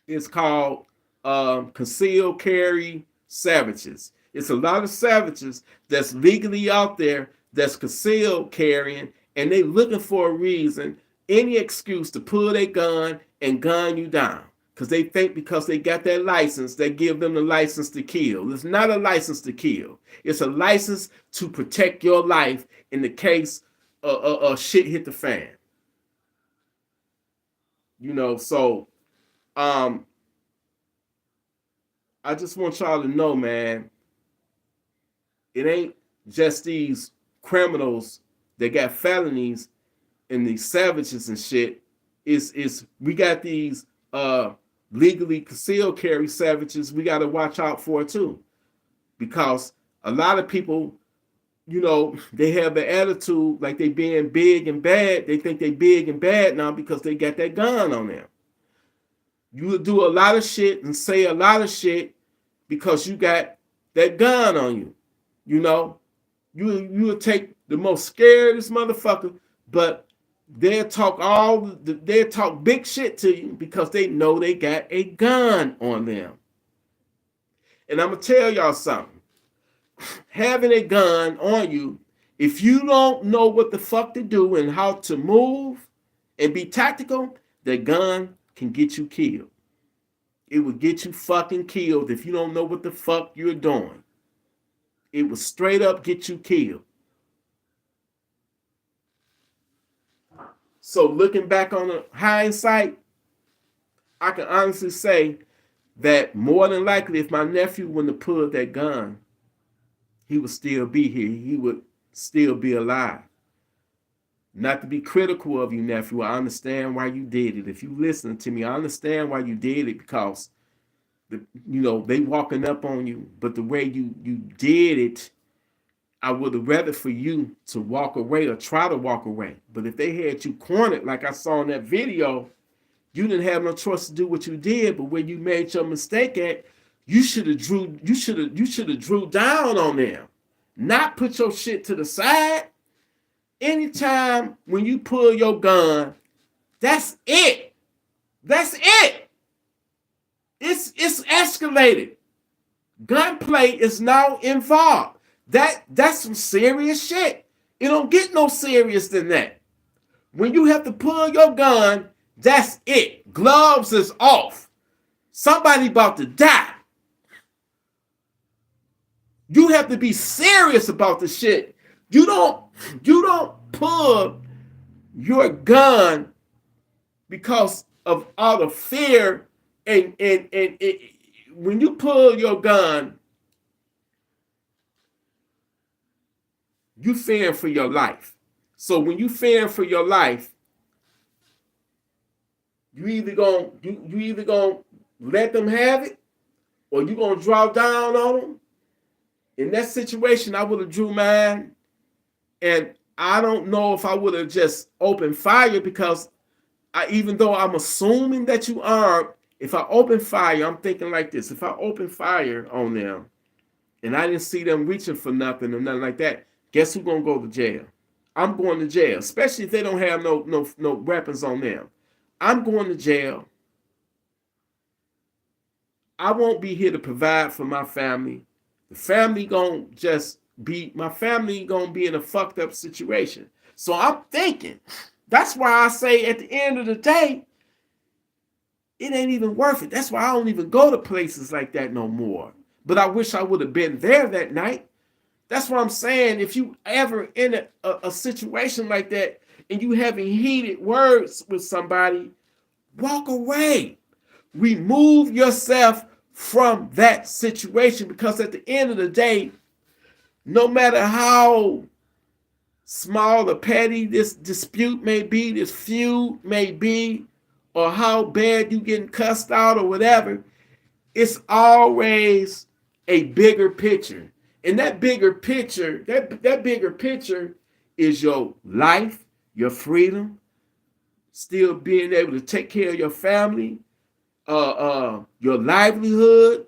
is called Conceal Carry Savages. It's a lot of savages that's legally out there that's concealed carrying, and they looking for a reason, any excuse to pull their gun and gun you down. Because they think because they got that license, they give them the license to kill. It's not a license to kill. It's a license to protect your life in the case shit hit the fan. You know, so I just want y'all to know, man, it ain't just these criminals that got felonies and these savages and shit. It's we got these legally concealed carry savages, we got to watch out for too. Because a lot of people, they have the attitude like they being big and bad. They think they big and bad now because they got that gun on them. You will do a lot of shit and say a lot of shit because you got that gun on you. You will take the most scariest motherfucker, but they'll talk big shit to you because they know they got a gun on them. And I'm gonna tell y'all something. Having a gun on you, if you don't know what the fuck to do and how to move and be tactical, the gun can get you killed. It will get you fucking killed if you don't know what the fuck you're doing. It will straight up get you killed. So looking back on the hindsight, I can honestly say that more than likely if my nephew wouldn't have pulled that gun, he would still be here. He would still be alive. Not to be critical of you, nephew. I understand why you did it. If you listen to me, I understand why you did it because they walking up on you. But the way you did it, I would have rather for you to walk away or try to walk away. But if they had you cornered, like I saw in that video, you didn't have no choice to do what you did. But where you made your mistake at, you should have drew down on them, not put your shit to the side. Anytime when you pull your gun, that's it. That's it. It's escalated. Gunplay is now involved. That's some serious shit. It don't get no serious than that. When you have to pull your gun, that's it. Gloves is off. Somebody about to die. You have to be serious about the shit. You don't pull your gun because of all the fear and when you pull your gun, you fearing for your life. So when you fearing for your life, you either gonna let them have it, or you gonna draw down on them. In that situation, I would have drew mine, and I don't know if I would have just opened fire because even though I'm assuming that you armed, if I open fire, I'm thinking like this: if I open fire on them, and I didn't see them reaching for nothing or nothing like that, guess who's gonna go to jail? I'm going to jail, especially if they don't have no weapons on them. I'm going to jail. I won't be here to provide for my family. The family gonna be in a fucked up situation. So I'm thinking, that's why I say at the end of the day, it ain't even worth it. That's why I don't even go to places like that no more. But I wish I would have been there that night. That's what I'm saying. If you ever in a situation like that and you having heated words with somebody, walk away. Remove yourself from that situation, because at the end of the day, no matter how small or petty this dispute may be, this feud may be, or how bad you getting cussed out or whatever, it's always a bigger picture. And that bigger picture, that bigger picture is your life, your freedom, still being able to take care of your family, your livelihood,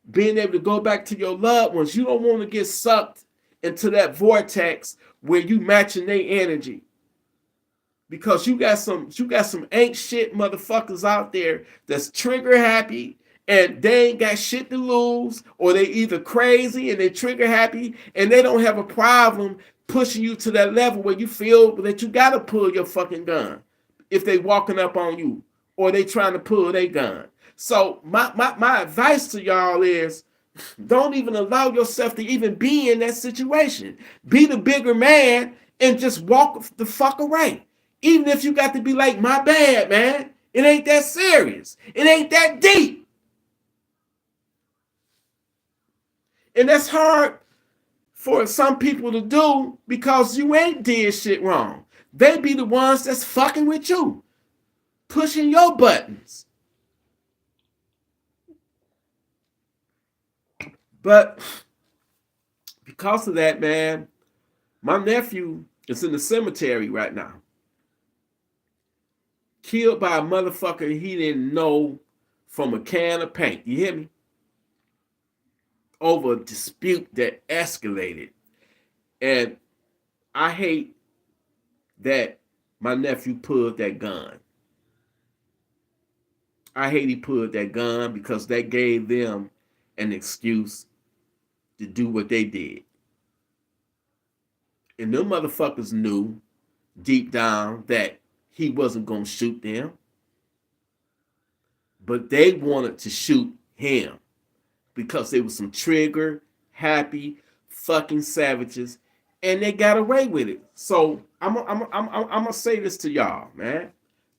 being able to go back to your loved ones. You don't want to get sucked into that vortex where you matching their energy. Because you got some ain't shit motherfuckers out there that's trigger happy and they ain't got shit to lose, or they either crazy and they trigger happy and they don't have a problem pushing you to that level where you feel that you gotta pull your fucking gun if they walking up on you or they trying to pull their gun. So my advice to y'all is, don't even allow yourself to even be in that situation. Be the bigger man and just walk the fuck away. Even if you got to be like, my bad, man. It ain't that serious. It ain't that deep. And that's hard for some people to do because you ain't did shit wrong. They be the ones that's fucking with you, pushing your buttons. But because of that, man, my nephew is in the cemetery right now. Killed by a motherfucker he didn't know from a can of paint. You hear me? Over a dispute that escalated. And I hate that my nephew pulled that gun. I hate he pulled that gun because that gave them an excuse to do what they did. And them motherfuckers knew deep down that he wasn't going to shoot them. But they wanted to shoot him because they were some trigger happy fucking savages and they got away with it. So I'm gonna say this to y'all, man.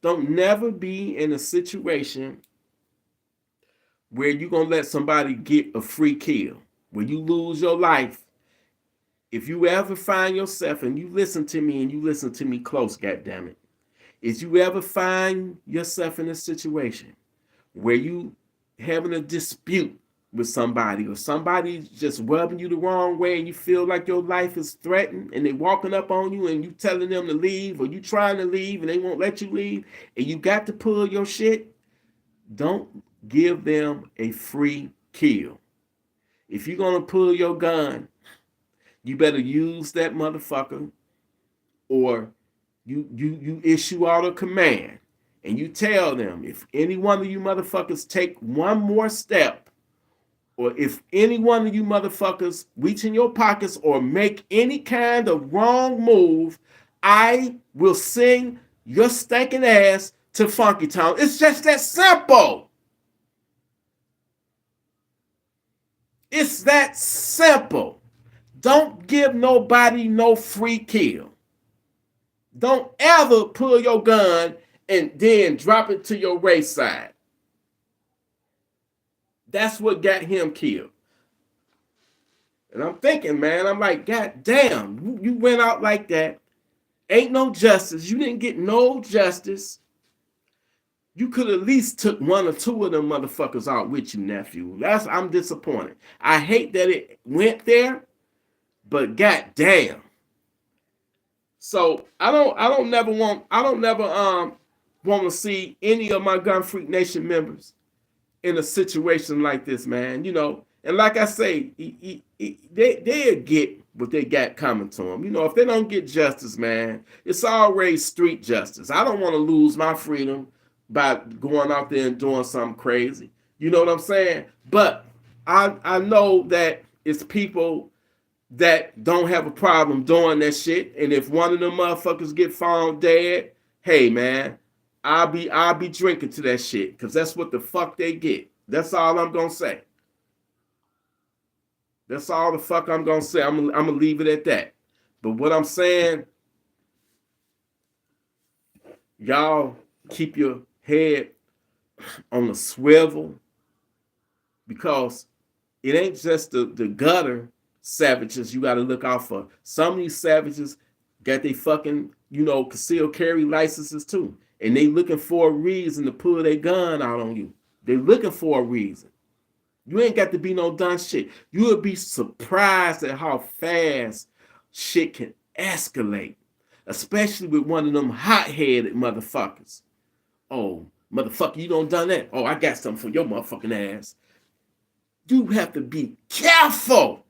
Don't never be in a situation where you're gonna let somebody get a free kill, where you lose your life. If you ever find yourself, and you listen to me and you listen to me close, goddammit, if you ever find yourself in a situation where you having a dispute with somebody or somebody's just rubbing you the wrong way and you feel like your life is threatened and they walking up on you and you telling them to leave or you trying to leave and they won't let you leave and you got to pull your shit, don't give them a free kill. If you're going to pull your gun, you better use that motherfucker or you issue out a command and you tell them if any one of you motherfuckers take one more step or if any one of you motherfuckers reach in your pockets or make any kind of wrong move, I will sing your stinking ass to Funky Town. It's just that simple. It's that simple. Don't give nobody no free kill. Don't ever pull your gun and then drop it to your wayside. That's what got him killed. And I'm thinking, man, I'm like, God damn, you went out like that. Ain't no justice. You didn't get no justice. You could at least took one or two of them motherfuckers out with you, nephew. I'm disappointed. I hate that it went there, but god damn. So I don't never want to see any of my Gun Freak Nation members in a situation like this, man. You know, and like I say, they'll get what they got coming to them. You know, if they don't get justice, man, it's already street justice. I don't want to lose my freedom by going out there and doing something crazy. You know what I'm saying? But I know that it's people that don't have a problem doing that shit. And if one of them motherfuckers get found dead, hey man, I'll be drinking to that shit because that's what the fuck they get. That's all I'm gonna say. That's all the fuck I'm gonna say. I'm gonna leave it at that. But what I'm saying, y'all keep your head on a swivel because it ain't just the gutter savages you got to look out for. Some of these savages got they fucking, concealed carry licenses too. And they looking for a reason to pull their gun out on you. They looking for a reason. You ain't got to be no dumb shit. You would be surprised at how fast shit can escalate. Especially with one of them hot-headed motherfuckers. Oh, motherfucker, you don't done that? Oh, I got something for your motherfucking ass. You have to be careful.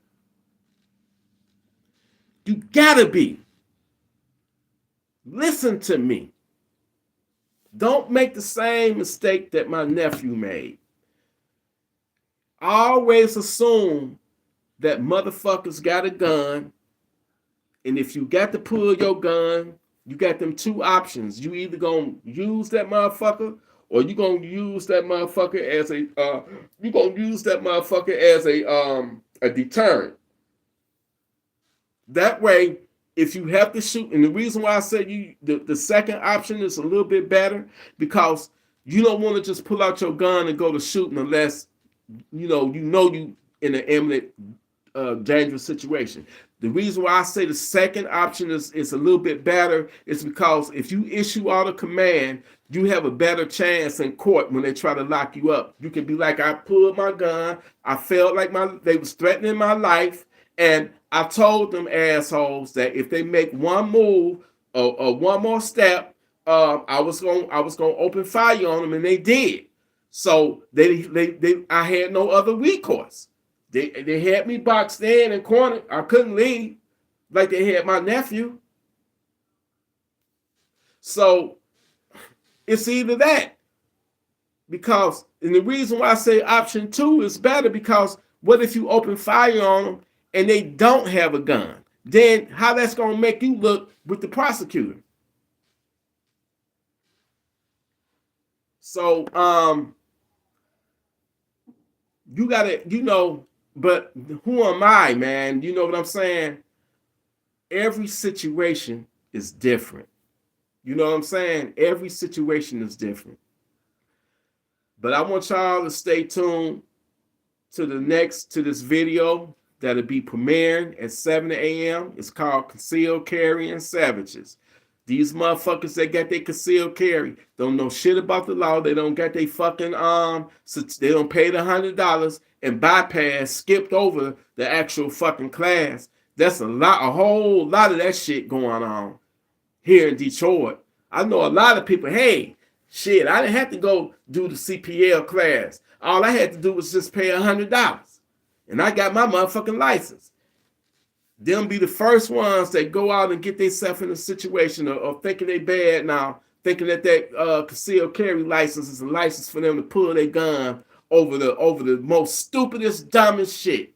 You gotta be. Listen to me. Don't make the same mistake that my nephew made. I always assume that motherfuckers got a gun, and if you got to pull your gun, you got them two options. You either gonna use that motherfucker, or you gonna use that motherfucker as a deterrent. That way, if you have to shoot, and the reason why I said the second option is a little bit better because you don't want to just pull out your gun and go to shooting unless you in an imminent dangerous situation. The reason why I say the second option is a little bit better is because if you issue out a command, you have a better chance in court when they try to lock you up. You can be like, I pulled my gun, I felt like they was threatening my life, and I told them assholes that if they make one move or one more step, I was gonna open fire on them, and they did. So I had no other recourse. They had me boxed in and cornered. I couldn't leave like they had my nephew. So it's either that, and the reason why I say option 2 is better, because what if you open fire on them and they don't have a gun? Then how that's gonna make you look with the prosecutor? So you gotta, but who am I, man? You know what I'm saying? Every situation is different. You know what I'm saying? Every situation is different. But I want y'all to stay tuned to this video that'll be premiering at 7 a.m. It's called Conceal, Carry, and Savages. These motherfuckers that got their concealed carry don't know shit about the law. They don't got their fucking so they don't pay the $100 and skipped over the actual fucking class. That's a whole lot of that shit going on here in Detroit. I know a lot of people, hey, shit, I didn't have to go do the CPL class. All I had to do was just pay $100. And I got my motherfucking license. Them be the first ones that go out and get themselves in a situation of thinking they bad now, thinking that concealed carry license is a license for them to pull their gun over the most stupidest, dumbest shit.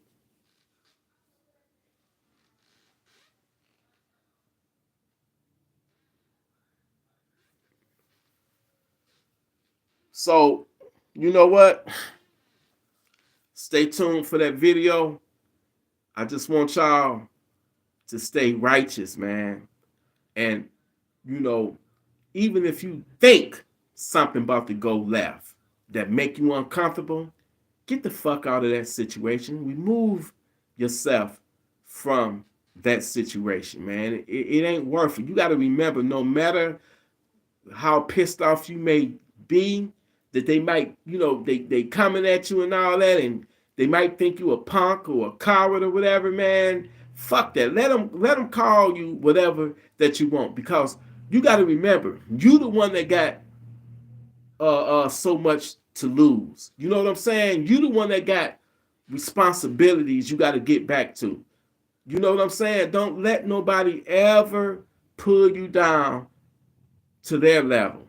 So, you know what? Stay tuned for that video. I just want y'all to stay righteous, man. And, even if you think something about to go left that make you uncomfortable, get the fuck out of that situation. Remove yourself from that situation, man. It ain't worth it. You got to remember, no matter how pissed off you may be, that they might, they coming at you and all that, and they might think you a punk or a coward or whatever, man. Fuck that. Let them call you whatever that you want, because you got to remember, you the one that got so much to lose. You know what I'm saying? You the one that got responsibilities you got to get back to. You know what I'm saying? Don't let nobody ever pull you down to their level,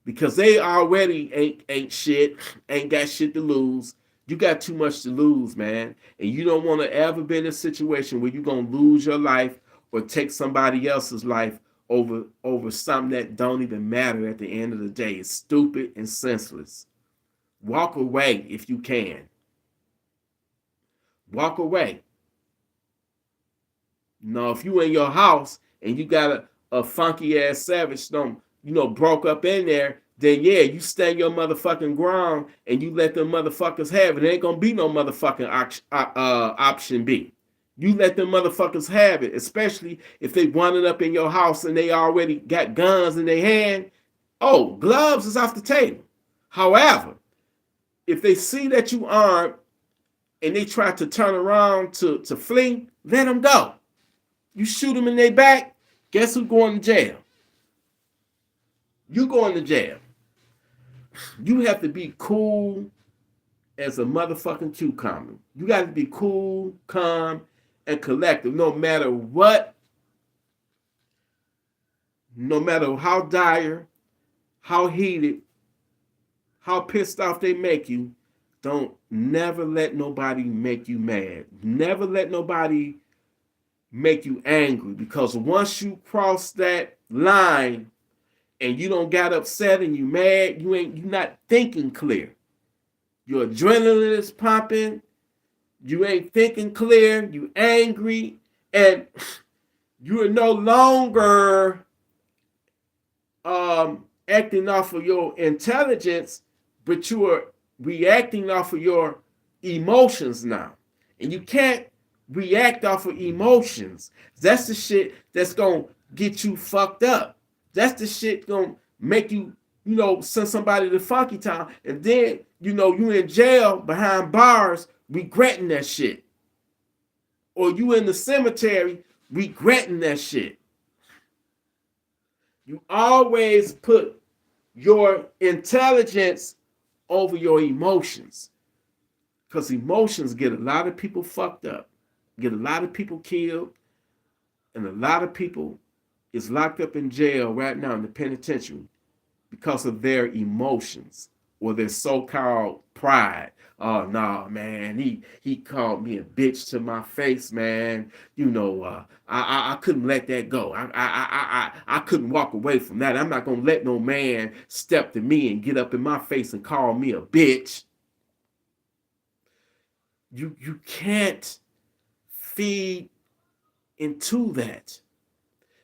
because they already ain't shit, ain't got shit to lose. You got too much to lose, man. And you don't want to ever be in a situation where you're going to lose your life or take somebody else's life over something that don't even matter at the end of the day. It's stupid and senseless. Walk away if you can. Walk away. No, if you in your house and you got a funky ass savage broke up in there, then yeah, you stand your motherfucking ground and you let them motherfuckers have it. It ain't gonna be no motherfucking option B. You let them motherfuckers have it, especially if they running up in your house and they already got guns in their hand. Oh, gloves is off the table. However, if they see that you armed and they try to turn around to flee, let them go. You shoot them in their back, guess who's going to jail? You going to jail. You have to be cool as a motherfucking cucumber. You got to be cool, calm, and collective, no matter what, no matter how dire, how heated, how pissed off they make you. Don't never let nobody make you mad. Never let nobody make you angry, because once you cross that line and you don't got upset and you mad, you're not thinking clear. Your adrenaline is pumping. You ain't thinking clear. You angry, and you are no longer acting off of your intelligence, but you are reacting off of your emotions now. And you can't react off of emotions. That's the shit that's gonna get you fucked up. That's the shit gonna make you, send somebody to funky town, and then you in jail behind bars regretting that shit, or you in the cemetery regretting that shit. You always put your intelligence over your emotions, because emotions get a lot of people fucked up, get a lot of people killed, and a lot of people is locked up in jail right now in the penitentiary because of their emotions or their so-called pride. Oh no, man, he called me a bitch to my face, man. I couldn't let that go. I couldn't walk away from that. I'm not gonna let no man step to me and get up in my face and call me a bitch. You can't feed into that,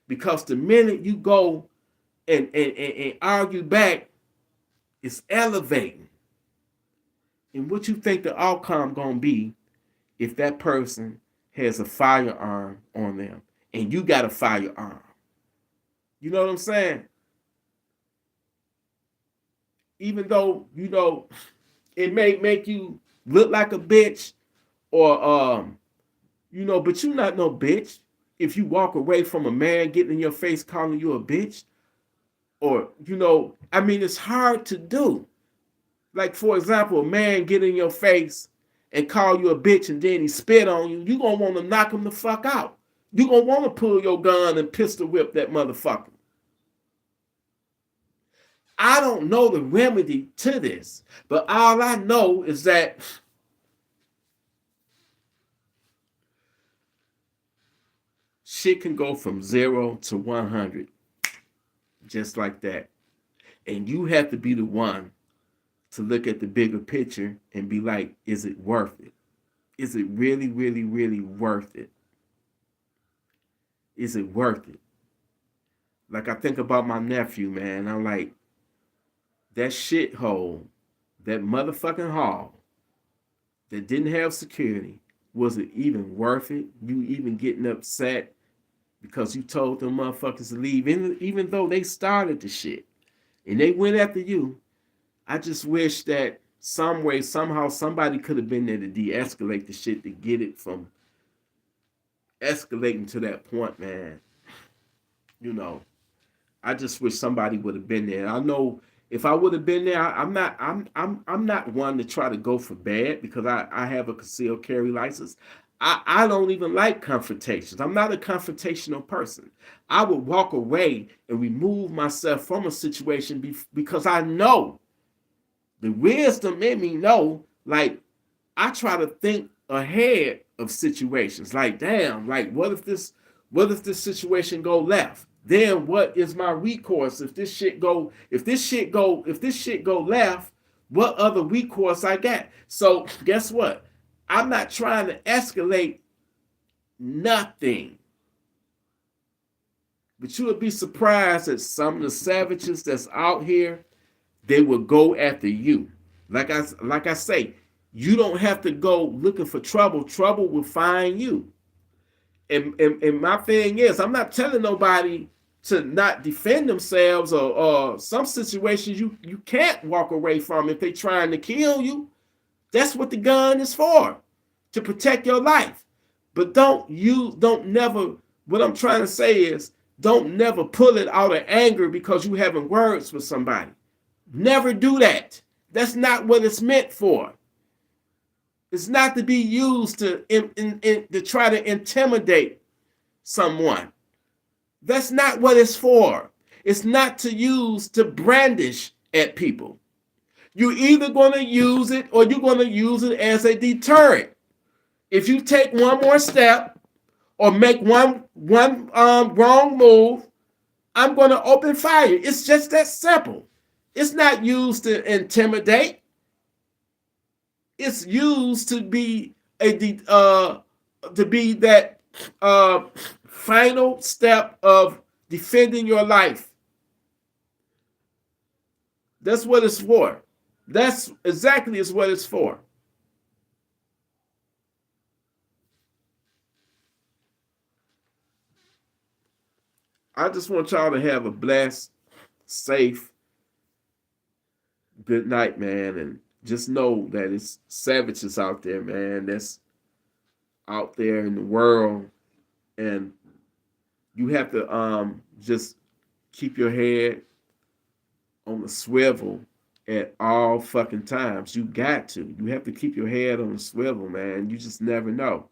because the minute you go and argue back, it's elevating. And what you think the outcome gonna be if that person has a firearm on them and you got a firearm? You know what I'm saying? Even though it may make you look like a bitch, or but you're not no bitch if you walk away from a man getting in your face calling you a bitch. Or it's hard to do. Like, for example, a man get in your face and call you a bitch, and then he spit on you. You gonna want to knock him the fuck out. You gonna want to pull your gun and pistol whip that motherfucker. I don't know the remedy to this, but all I know is that shit can go from 0 to 100 just like that. And you have to be the one to look at the bigger picture and be like, is it worth it? Is it really, really, really worth it? Is it worth it? Like, I think about my nephew, man. I'm like, that shithole, that motherfucking hall that didn't have security, was it even worth it? You even getting upset because you told them motherfuckers to leave, even though they started the shit and they went after you. I just wish that some way, somehow, somebody could have been there to de-escalate the shit, to get it from escalating to that point, man. I just wish somebody would have been there. I know if I would have been there, I'm not one to try to go for bad, because I have a concealed carry license. I don't even like confrontations. I'm not a confrontational person. I would walk away and remove myself from a situation because I know the wisdom in me know, like, I try to think ahead of situations. Like, damn, like, what if this situation go left? Then what is my recourse if this shit go left? What other recourse I got? So guess what? I'm not trying to escalate nothing. But you would be surprised at some of the savages that's out here. They will go after you. Like I say, you don't have to go looking for trouble. Trouble will find you. And my thing is, I'm not telling nobody to not defend themselves, or some situations you can't walk away from if they're trying to kill you. That's what the gun is for, to protect your life. But what I'm trying to say is, don't never pull it out of anger because you having words with somebody. Never do that. That's not what it's meant for. It's not to be used to try to intimidate someone. That's not what it's for. It's not to use to brandish at people. You're either going to use it or you're going to use it as a deterrent. If you take one more step or make one wrong move, I'm going to open fire. It's just that simple. It's not used to intimidate. It's used to be that final step of defending your life. That's what it's for. That's exactly is what it's for. I just want y'all to have a blessed, safe, good night, man. And just know that it's savages out there, man, that's out there in the world. And you have to just keep your head on the swivel at all fucking times. You got to. You have to keep your head on the swivel, man. You just never know.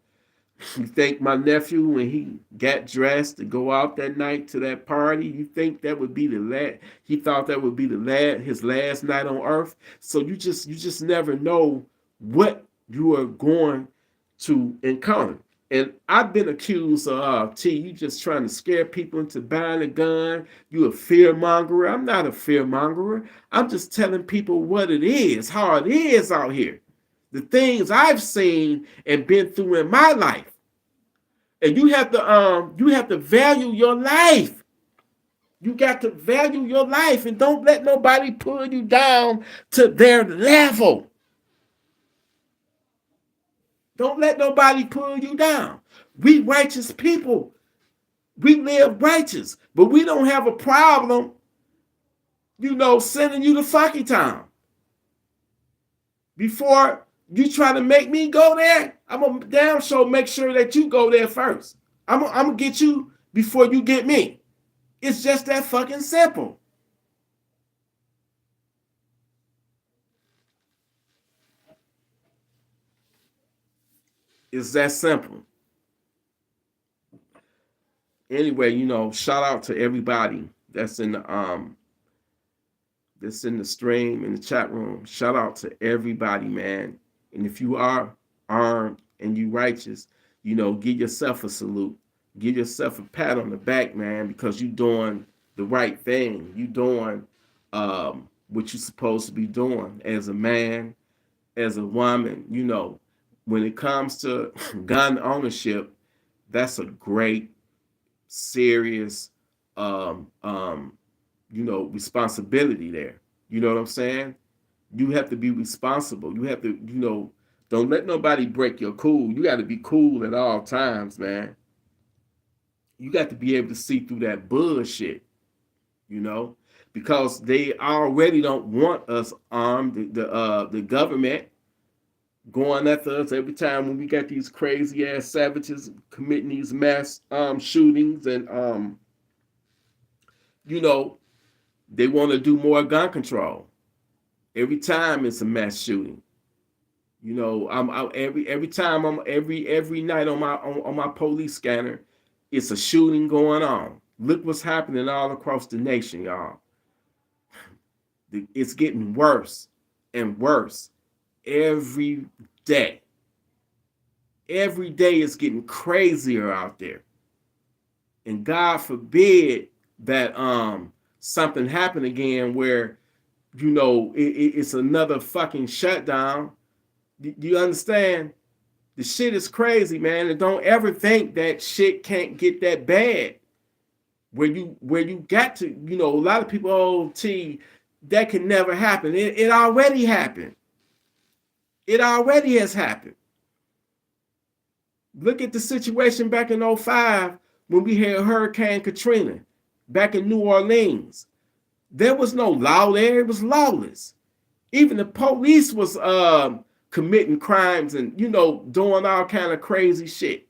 You think my nephew, when he got dressed to go out that night to that party, you think that would be the last? He thought that would be the last, his last night on earth. So you just never know what you are going to encounter. And I've been accused of, you just trying to scare people into buying a gun. You a fear monger. I'm not a fear monger. I'm just telling people what it is, how it is out here. The things I've seen and been through in my life. And you have to value your life. You got to value your life and don't let nobody pull you down to their level. Don't let nobody pull you down. We righteous people. We live righteous, but we don't have a problem, sending you to fucking town. Before you try to make me go there, I'm gonna damn sure make sure that you go there first. I'm gonna get you before you get me. It's just that fucking simple. It's that simple. Anyway, shout out to everybody that's in the stream, in the chat room. Shout out to everybody, man. And if you are armed and you righteous, give yourself a salute. Give yourself a pat on the back, man, because you doing the right thing. You doing what you're supposed to be doing as a man, as a woman. When it comes to gun ownership, that's a great, serious responsibility there. You know what I'm saying? You have to be responsible. You have to, don't let nobody break your cool. You got to be cool at all times, man. You got to be able to see through that bullshit, because they already don't want us armed. The government going after us every time when we got these crazy ass savages committing these mass shootings, and you know they want to do more gun control. Every time it's a mass shooting. Every time every night on my police scanner, it's a shooting going on. Look what's happening all across the nation, y'all. It's getting worse and worse every day. Every day it's getting crazier out there. And God forbid that something happen again where it's another fucking shutdown. Do you understand? The shit is crazy, man. And don't ever think that shit can't get that bad. Where you got to, a lot of people, that can never happen. It already happened. It already has happened. Look at the situation back in 2005 when we had Hurricane Katrina back in New Orleans. There was no law there. It was lawless. Even the police was committing crimes and, doing all kind of crazy shit.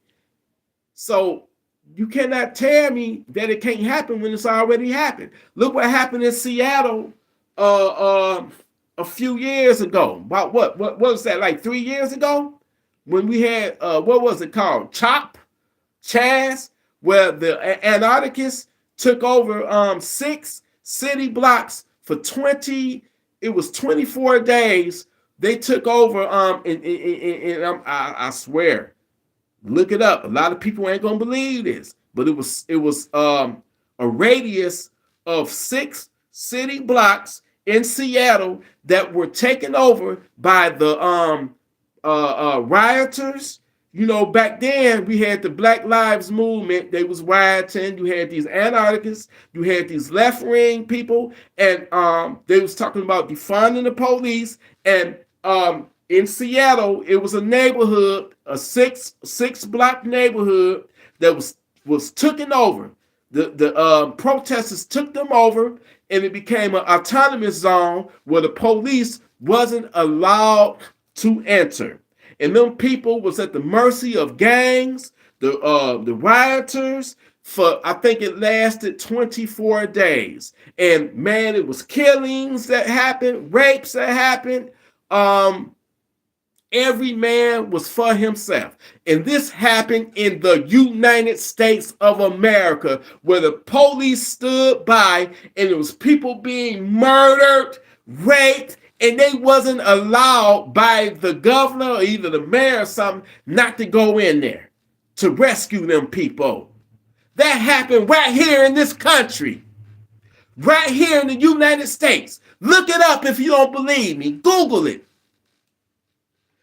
So you cannot tell me that it can't happen when it's already happened. Look what happened in Seattle a few years ago. About what was that, like 3 years ago? When we had, what was it called? Chaz, where the Antarctics took over 6 city blocks for 24 days. They took over, I swear, look it up. A lot of people ain't gonna believe this, but it was a radius of 6 city blocks in Seattle that were taken over by the rioters. Back then we had the Black Lives Movement. They was rioting. You had these anarchists. You had these left-wing people, and they was talking about defunding the police. And in Seattle, it was a neighborhood, a six block neighborhood that was taken over The protesters took them over, and it became an autonomous zone where the police wasn't allowed to enter. And them people was at the mercy of gangs, the rioters. For I think it lasted 24 days. And man, it was killings that happened, rapes that happened. Every man was for himself. And this happened in the United States of America, where the police stood by and there was people being murdered, raped, and they wasn't allowed by the governor or either the mayor or something not to go in there to rescue them people. That happened right here in this country, right here in the United States. Look it up if you don't believe me. Google it.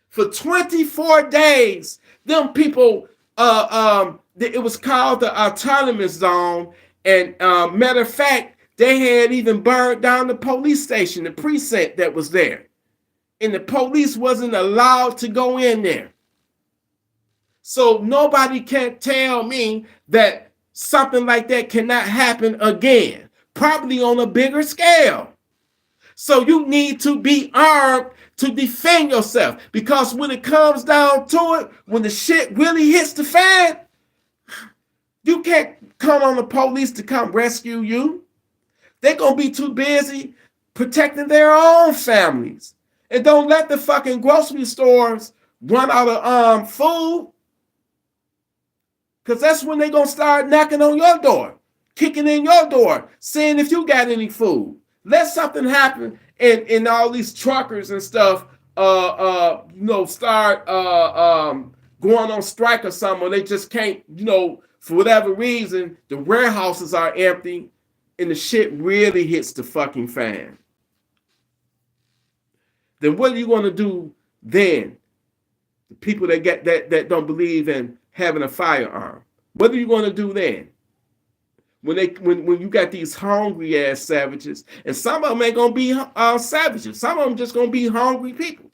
For 24 days, them people, it was called the autonomous zone. And matter of fact, they had even burned down the police station, the precinct that was there. And the police wasn't allowed to go in there. So nobody can tell me that something like that cannot happen again, probably on a bigger scale. So you need to be armed to defend yourself, because when it comes down to it, when the shit really hits the fan, you can't count on the police to come rescue you. They're going to be too busy protecting their own families. And don't let the fucking grocery stores run out of food, because that's when they're going to start knocking on your door, kicking in your door, seeing if you got any food. Let something happen and all these truckers and stuff, start going on strike or something, or they just can't, for whatever reason, the warehouses are empty and the shit really hits the fucking fan. Then what are you going to do then? The people that don't believe in having a firearm, what are you going to do then? When you got these hungry ass savages, and some of them ain't gonna be savages, some of them just gonna be hungry people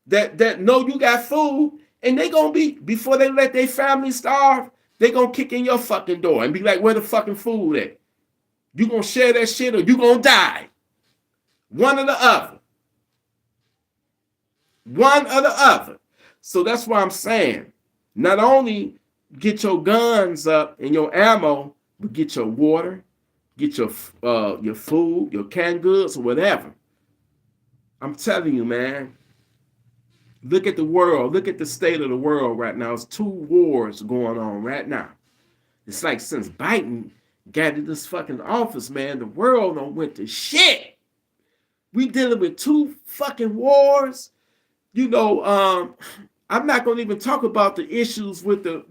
that know you got food, and they gonna be, before they let their family starve, they gonna kick in your fucking door and be like, where the fucking food at? You gonna share that shit or you gonna die? One or the other. One or the other. So that's why I'm saying, not only get your guns up and your ammo, but get your water, get your food, your canned goods, or whatever. I'm telling you, man. Look at the world. Look at the state of the world right now. It's 2 wars going on right now. It's like since Biden got in this fucking office, man, the world done went to shit. We dealing with 2 fucking wars. I'm not going to even talk about the issues with the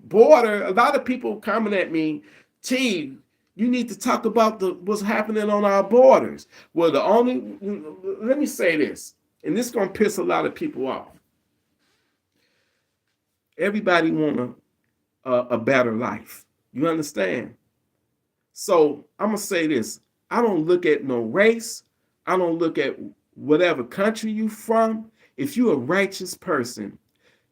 border. A lot of people coming at me, T, you need to talk about what's happening on our borders. Well, let me say this, and this is going to piss a lot of people off. Everybody want a better life. You understand? So I'm going to say this. I don't look at no race. I don't look at whatever country you from. If you're a righteous person,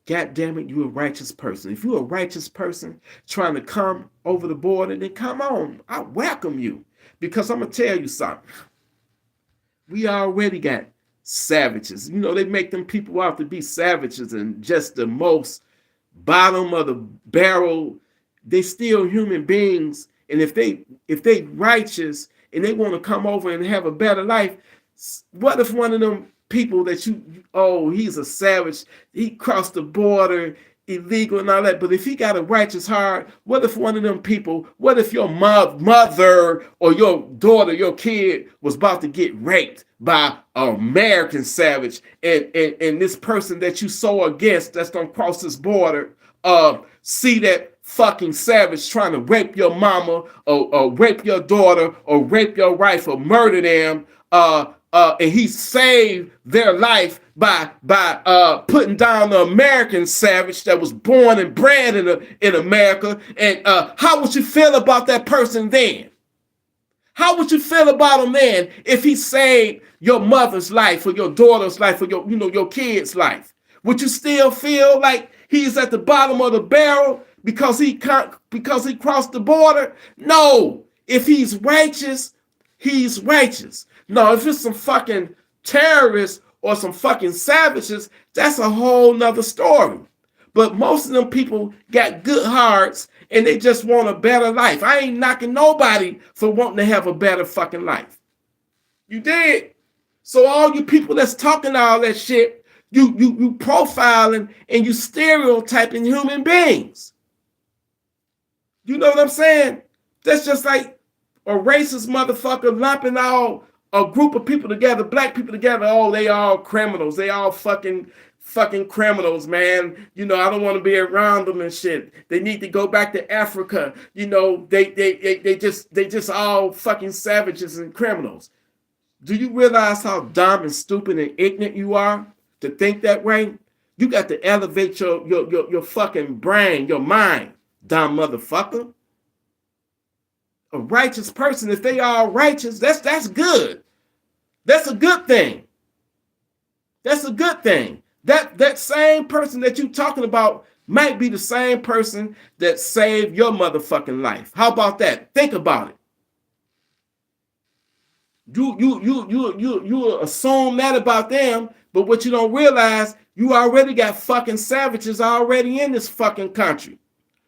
God damn it, you're a righteous person. If you're a righteous person trying to come over the border, then come on. I welcome you. Because I'm going to tell you something. We already got savages. They make them people out to be savages and just the most bottom of the barrel. They still human beings. And if they righteous and they want to come over and have a better life, what if one of them people that he's a savage, he crossed the border illegal and all that, but if he got a righteous heart, what if one of them people, what if your mother or your daughter, your kid was about to get raped by an American savage, and this person that you so against that's gonna cross this border see that fucking savage trying to rape your mama or rape your daughter or rape your wife or murder them, and he saved their life by putting down the American savage that was born and bred in America. And how would you feel about that person then? How would you feel about him then if he saved your mother's life or your daughter's life or your kid's life? Would you still feel like he's at the bottom of the barrel because he crossed the border? No. If he's righteous, he's righteous. No, if it's some fucking terrorists or some fucking savages, that's a whole nother story. But most of them people got good hearts and they just want a better life. I ain't knocking nobody for wanting to have a better fucking life. You did. So all you people that's talking all that shit, you profiling and you stereotyping human beings. You know what I'm saying? That's just like a racist motherfucker lumping all a group of people together, black people together. Oh, they all criminals. They all fucking criminals, man. You know, I don't want to be around them and shit. They need to go back to Africa. You know, they just all fucking savages and criminals. Do you realize how dumb and stupid and ignorant you are to think that way? You got to elevate your fucking brain, your mind, dumb motherfucker. A righteous person, if they are righteous, that's good. That's a good thing. That's a good thing. That same person that you talking about might be the same person that saved your motherfucking life. How about that? Think about it. You assume that about them, but what you don't realize, you already got fucking savages already in this fucking country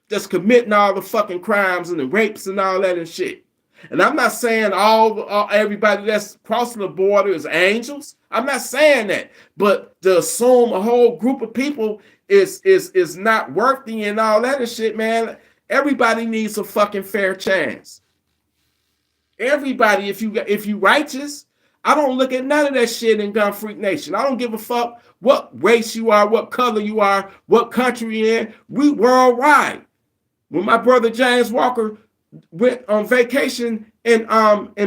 that's committing all the fucking crimes and the rapes and all that and shit. And I'm not saying everybody that's crossing the border is angels. I'm not saying that, but to assume a whole group of people is not worthy and all that and shit, man. Everybody needs a fucking fair chance. Everybody, if you righteous, I don't look at none of that shit in Gun Freak Nation. I don't give a fuck what race you are, what color you are, what country you're in. We worldwide. When my brother James Walker went on vacation in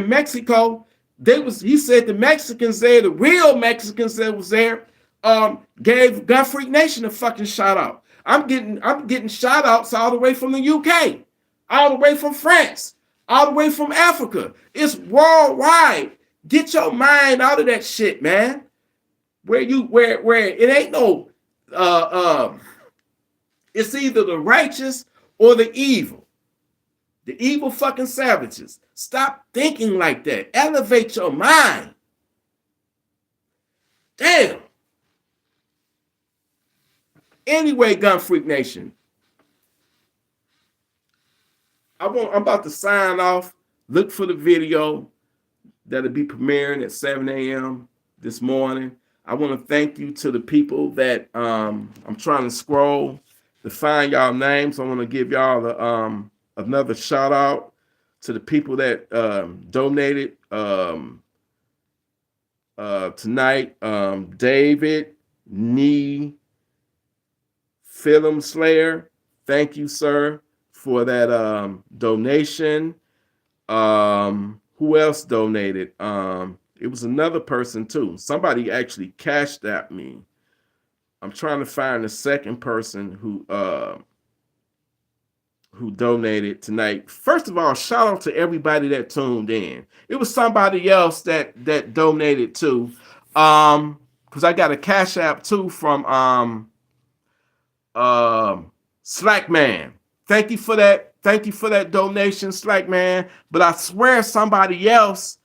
Mexico, he said the Mexicans there, the real Mexicans that was there, gave Gun Freak Nation a fucking shout out. I'm getting shout outs all the way from the UK, all the way from France, all the way from Africa. It's worldwide. Get your mind out of that shit, man. Where it ain't no it's either the righteous or the evil. The evil fucking savages. Stop thinking like that. Elevate your mind. Damn. Anyway, Gun Freak Nation. I'm about to sign off. Look for the video that'll be premiering at 7 a.m. this morning. I want to thank you to the people that I'm trying to scroll to find y'all names. I want to give y'all another shout out to the people that donated tonight. David, Nee, Film Slayer, thank you, sir, for that donation. Who else donated? It was another person too. Somebody actually cashed at me. I'm trying to find the second person who donated tonight. First of all, shout out to everybody that tuned in. It was somebody else that donated too. Because I got a cash app too from Slackman. Thank you for that. Thank you for that donation, Slackman. But I swear somebody else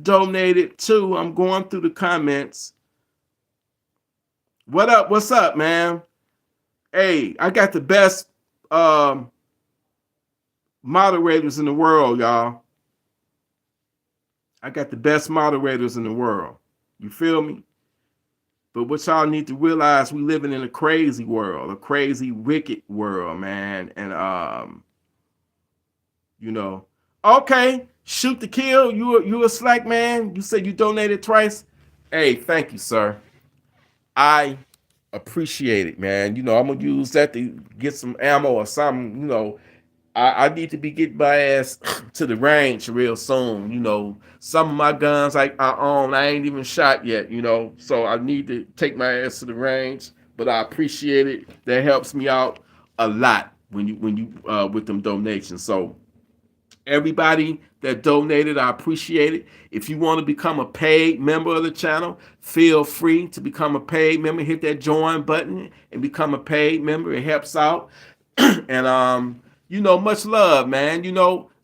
donated too. I'm going through the comments. What up? What's up, man? Hey, I got the best moderators in the world, y'all. I got the best moderators in the world. You feel me? But what y'all need to realize, we living in a crazy world, a crazy, wicked world, man. And okay, shoot to kill. You a slack man. You said you donated twice. Hey, thank you, sir. I appreciate it, man. I'm gonna use that to get some ammo or something. I need to be getting my ass to the range real soon. Some of my guns I own, I ain't even shot yet. So I need to take my ass to the range. But I appreciate it. That helps me out a lot when you with them donations. So Everybody that donated, I appreciate it. If you want to become a paid member of the channel, feel free to become a paid member. Hit that join button and become a paid member. It helps out. And much love, man.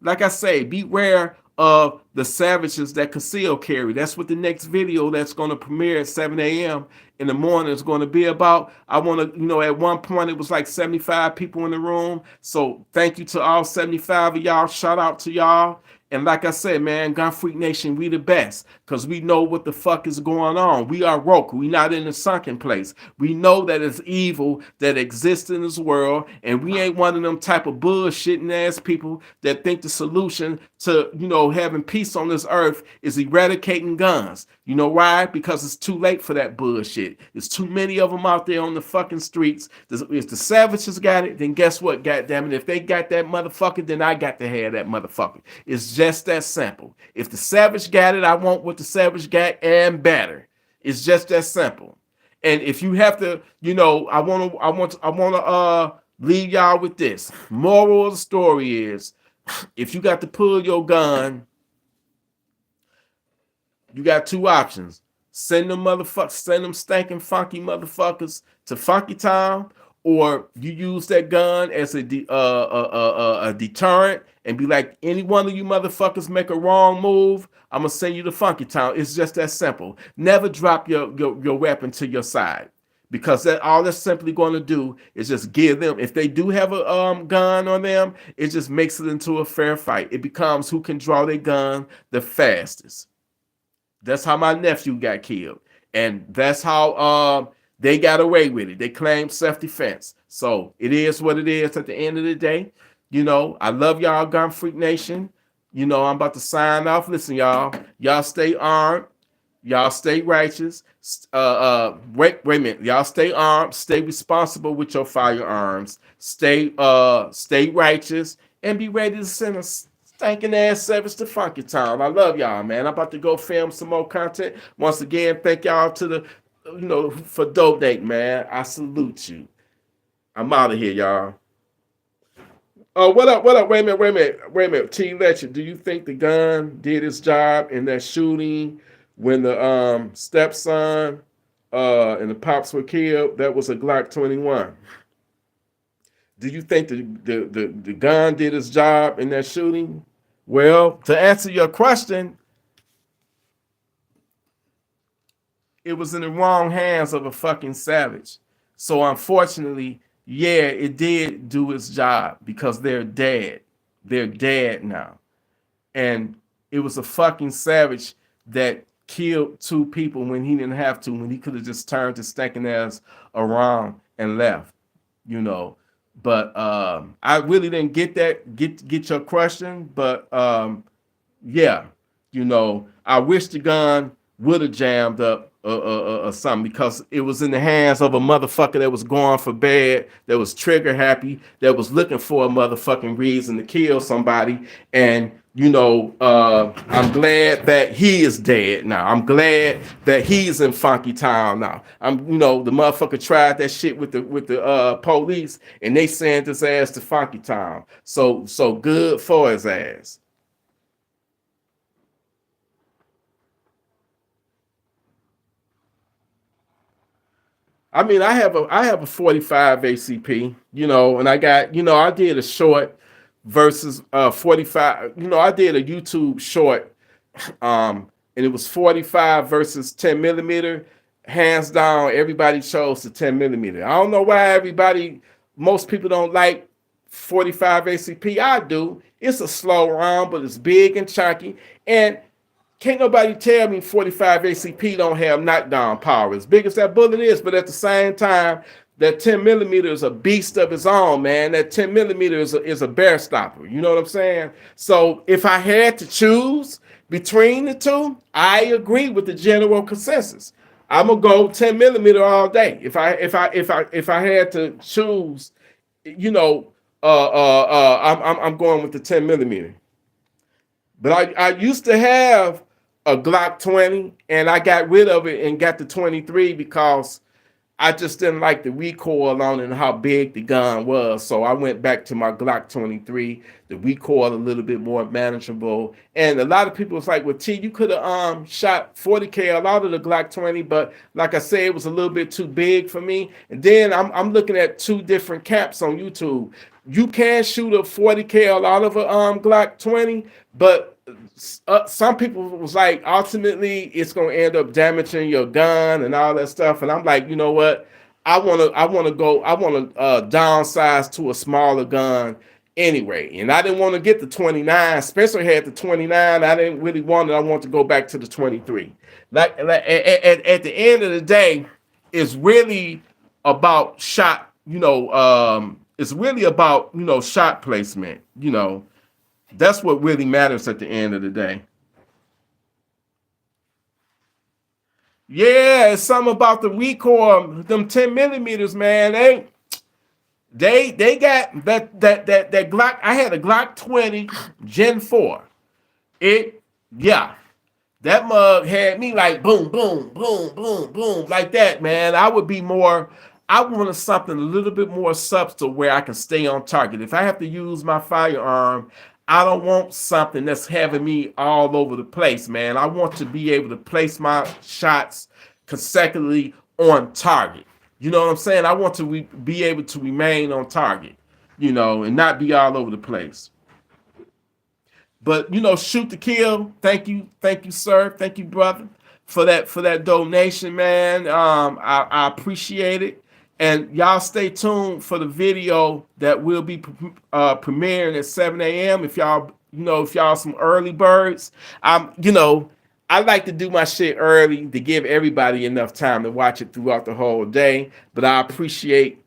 Like I say, beware of the savages that Conceal carry. That's what the next video that's going to premiere at 7 a.m. in the morning is going to be about. I want to, at one point it was like 75 people in the room. So thank you to all 75 of y'all. Shout out to y'all. And like I said, man, Gun Freak Nation, we the best because we know what the fuck is going on. We are woke. We not in a sunken place. We know that it's evil that exists in this world, and we ain't one of them type of bullshitting ass people that think the solution to, having peace on this earth is eradicating guns. You know why? Because it's too late for that bullshit. There's too many of them out there on the fucking streets. If the savages got it, then guess what? Goddamn it! If they got that motherfucker, then I got to have that motherfucker. It's just that simple. If the savage got it, I want what the savage got and better. It's just that simple. And if you have to, I want to leave y'all with this. Moral of the story is, if you got to pull your gun, you got two options. Send them stinking funky motherfuckers to Funky Town, or you use that gun as a deterrent and be like, any one of you motherfuckers make a wrong move, I'm gonna send you to Funky Town. It's just that simple. Never drop your weapon to your side, because all that's simply going to do is just give them, if they do have a gun on them, it just makes it into a fair fight. It becomes who can draw their gun the fastest. That's how my nephew got killed. And that's how they got away with it. They claimed self-defense. So it is what it is at the end of the day. I love y'all, Gun Freak Nation. I'm about to sign off. Listen, y'all. Y'all stay armed. Y'all stay righteous. Wait a minute. Y'all stay armed. Stay responsible with your firearms. Stay righteous. And be ready to send us stinking ass service to Funky Town. I love y'all, man. I'm about to go film some more content. Once again, thank y'all for donating, man. I salute you. I'm out of here, y'all. Oh, what up? Wait a minute. T. Letcher, do you think the gun did its job in that shooting when the stepson and the pops were killed? That was a Glock 21. Do you think the gun did its job in that shooting? Well, to answer your question, it was in the wrong hands of a fucking savage. So unfortunately, yeah, it did do its job because they're dead. They're dead now. And it was a fucking savage that killed two people when he didn't have to, when he could have just turned his stinking ass around and left, But I really didn't get your question, but yeah, I wish the gun would have jammed up or something, because it was in the hands of a motherfucker that was going for bad, that was trigger happy, that was looking for a motherfucking reason to kill somebody. And I'm glad that he is dead now. I'm glad that he's in Funky Town now. The motherfucker tried that shit with the police, and they sent his ass to Funky Town. So good for his ass. I mean, I have a 45 ACP, and I got, I did a short versus 45. I did a YouTube short, and it was 45 versus 10 millimeter. Hands down, everybody chose the 10 millimeter. I don't know why most people don't like 45 ACP. I do. It's a slow round, but it's big and chunky, and can't nobody tell me 45 ACP don't have knockdown power, as big as that bullet is. But at the same time, that 10 millimeter is a beast of its own, man. That 10 millimeter is a bear stopper. You know what I'm saying? So if I had to choose between the two, I agree with the general consensus. I'm gonna go 10 millimeter all day. If I had to choose, I'm going with the 10 millimeter. But I used to have a Glock 20, and I got rid of it and got the 23 because I just didn't like the recoil on it and how big the gun was. So I went back to my Glock 23. The recoil a little bit more manageable. And a lot of people was like, well, T, you could have shot 40 cal out of the Glock 20, but like I said, it was a little bit too big for me. And then I'm looking at two different caps on YouTube. You can shoot a 40 cal out of a Glock 20, but some people was like, ultimately, it's gonna end up damaging your gun and all that stuff. And I'm like, you know what? I wanna downsize to a smaller gun anyway. And I didn't want to get the 29. Spencer had the 29. I didn't really want it. I want to go back to the 23. At the end of the day, it's really about shot. It's really about shot placement. That's what really matters at the end of the day. Yeah, it's something about the recoil, them 10 millimeters, man. They got that Glock. I had a Glock 20 Gen 4. It, yeah. That mug had me like boom, boom, boom, boom, boom, like that, man. I wanted something a little bit more subtle where I can stay on target. If I have to use my firearm, I don't want something that's having me all over the place, man. I want to be able to place my shots consecutively on target. You know what I'm saying? I want to be able to remain on target, and not be all over the place. But shoot to kill. Thank you, sir. Thank you, brother, for that donation, man. I appreciate it. And y'all stay tuned for the video that will be premiering at 7 a.m. If y'all some early birds, I like to do my shit early to give everybody enough time to watch it throughout the whole day. But I appreciate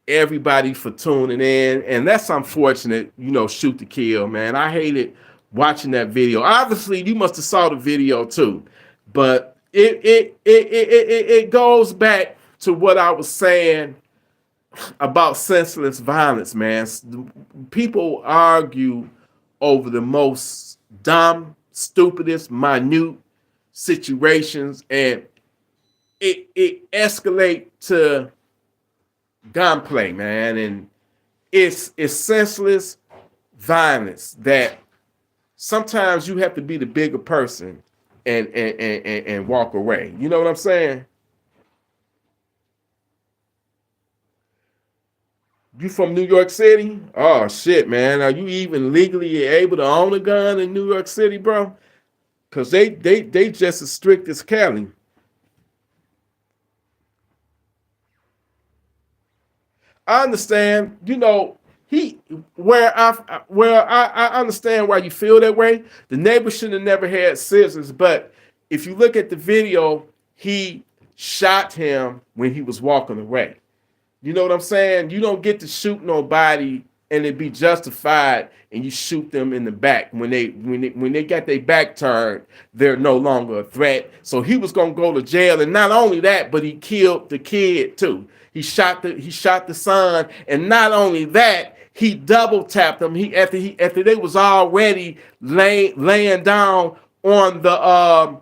everybody for tuning in, and that's unfortunate. Shoot to kill, man. I hated watching that video. Obviously, you must have saw the video too, but it goes back to what I was saying about senseless violence, man. People argue over the most dumb, stupidest, minute situations, and it escalate to gunplay, man. And it's senseless violence that sometimes you have to be the bigger person and walk away. You know what I'm saying? You from New York City? Oh shit, man. Are you even legally able to own a gun in New York City, bro? Cause they just as strict as Cali. I understand, I understand why you feel that way. The neighbor should have never had scissors, but if you look at the video, he shot him when he was walking away. You know what I'm saying? You don't get to shoot nobody and it be justified, and you shoot them in the back when they got their back turned. They're no longer a threat. So he was gonna go to jail, and not only that, but he killed the kid too. He shot the son, and not only that, he double tapped him. After they was already laying down on the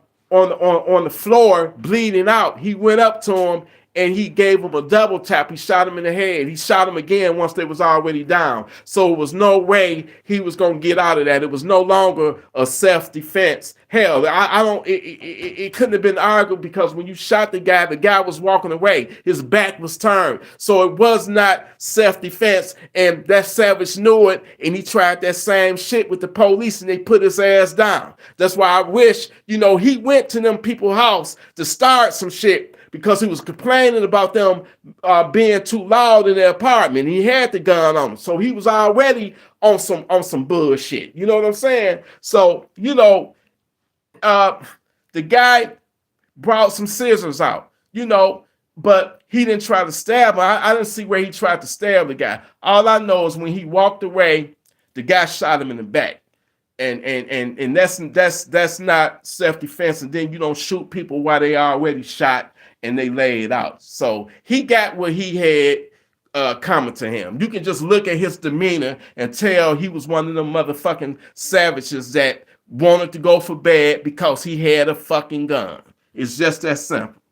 floor bleeding out, he went up to him and he gave him a double tap. He shot him in the head. He shot him again once they was already down. So it was no way he was gonna get out of that. It was no longer a self-defense. Hell, I don't. It couldn't have been argued, because when you shot the guy was walking away. His back was turned, so it was not self-defense. And that savage knew it, and he tried that same shit with the police, and they put his ass down. That's why I wish, he went to them people's house to start some shit, because he was complaining about them being too loud in their apartment. He had the gun on him, so he was already on some bullshit. You know what I'm saying? So the guy brought some scissors out, but he didn't try to stab him. I didn't see where he tried to stab the guy. All I know is when he walked away, the guy shot him in the back. And that's not self-defense. And then you don't shoot people while they already shot and they lay it out. So he got what he had coming to him. You can just look at his demeanor and tell he was one of them motherfucking savages that wanted to go for bad because he had a fucking gun. It's just that simple.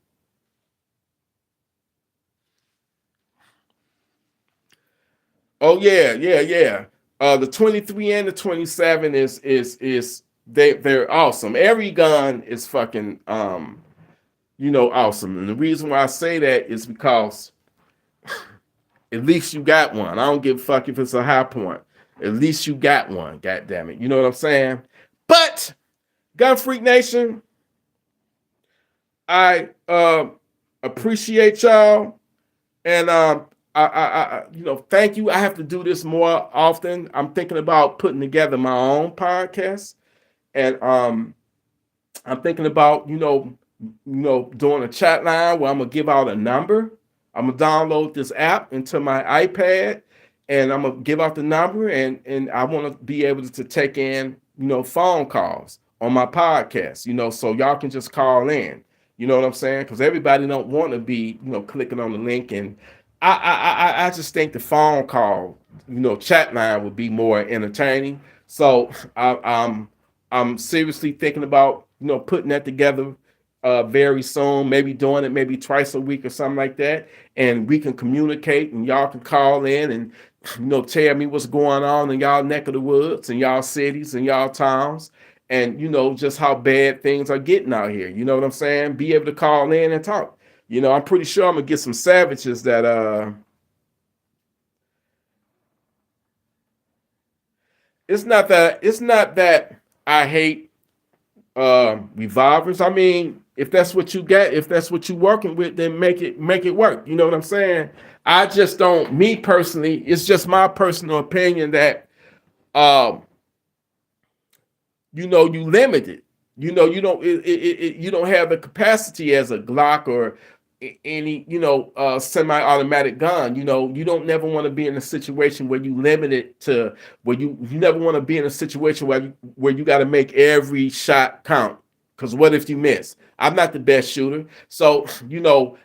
Oh yeah. The 23 and the 27 is they're awesome. Every gun is fucking awesome. And the reason why I say that is because at least you got one. I don't give a fuck if it's a high point. At least you got one. God damn it. You know what I'm saying? But Gun Freak Nation, I appreciate y'all. And thank you. I have to do this more often. I'm thinking about putting together my own podcast. And I'm thinking about, doing a chat line where I'm gonna give out a number. I'm gonna download this app into my iPad, and I'm gonna give out the number, and I want to be able to take in, phone calls on my podcast, so y'all can just call in. You know what I'm saying? Because everybody don't want to be, clicking on the link, and I just think the phone call, chat line would be more entertaining. So I'm seriously thinking about, putting that together very soon, maybe doing it maybe twice a week or something like that. And we can communicate and y'all can call in and, tell me what's going on in y'all neck of the woods and y'all cities and y'all towns. And, just how bad things are getting out here. You know what I'm saying? Be able to call in and talk. I'm pretty sure I'm going to get some savages that, it's not that I hate revolvers. I mean, if that's what you get, if that's what you're working with, then make it work. You know what I'm saying? I just don't, me personally, it's just my personal opinion that you limit it. You don't have the capacity as a Glock or any semi-automatic gun. You don't never want to be in a situation where you limit it to where you never want to be in a situation where you got to make every shot count. Because what if you miss? I'm not the best shooter. So,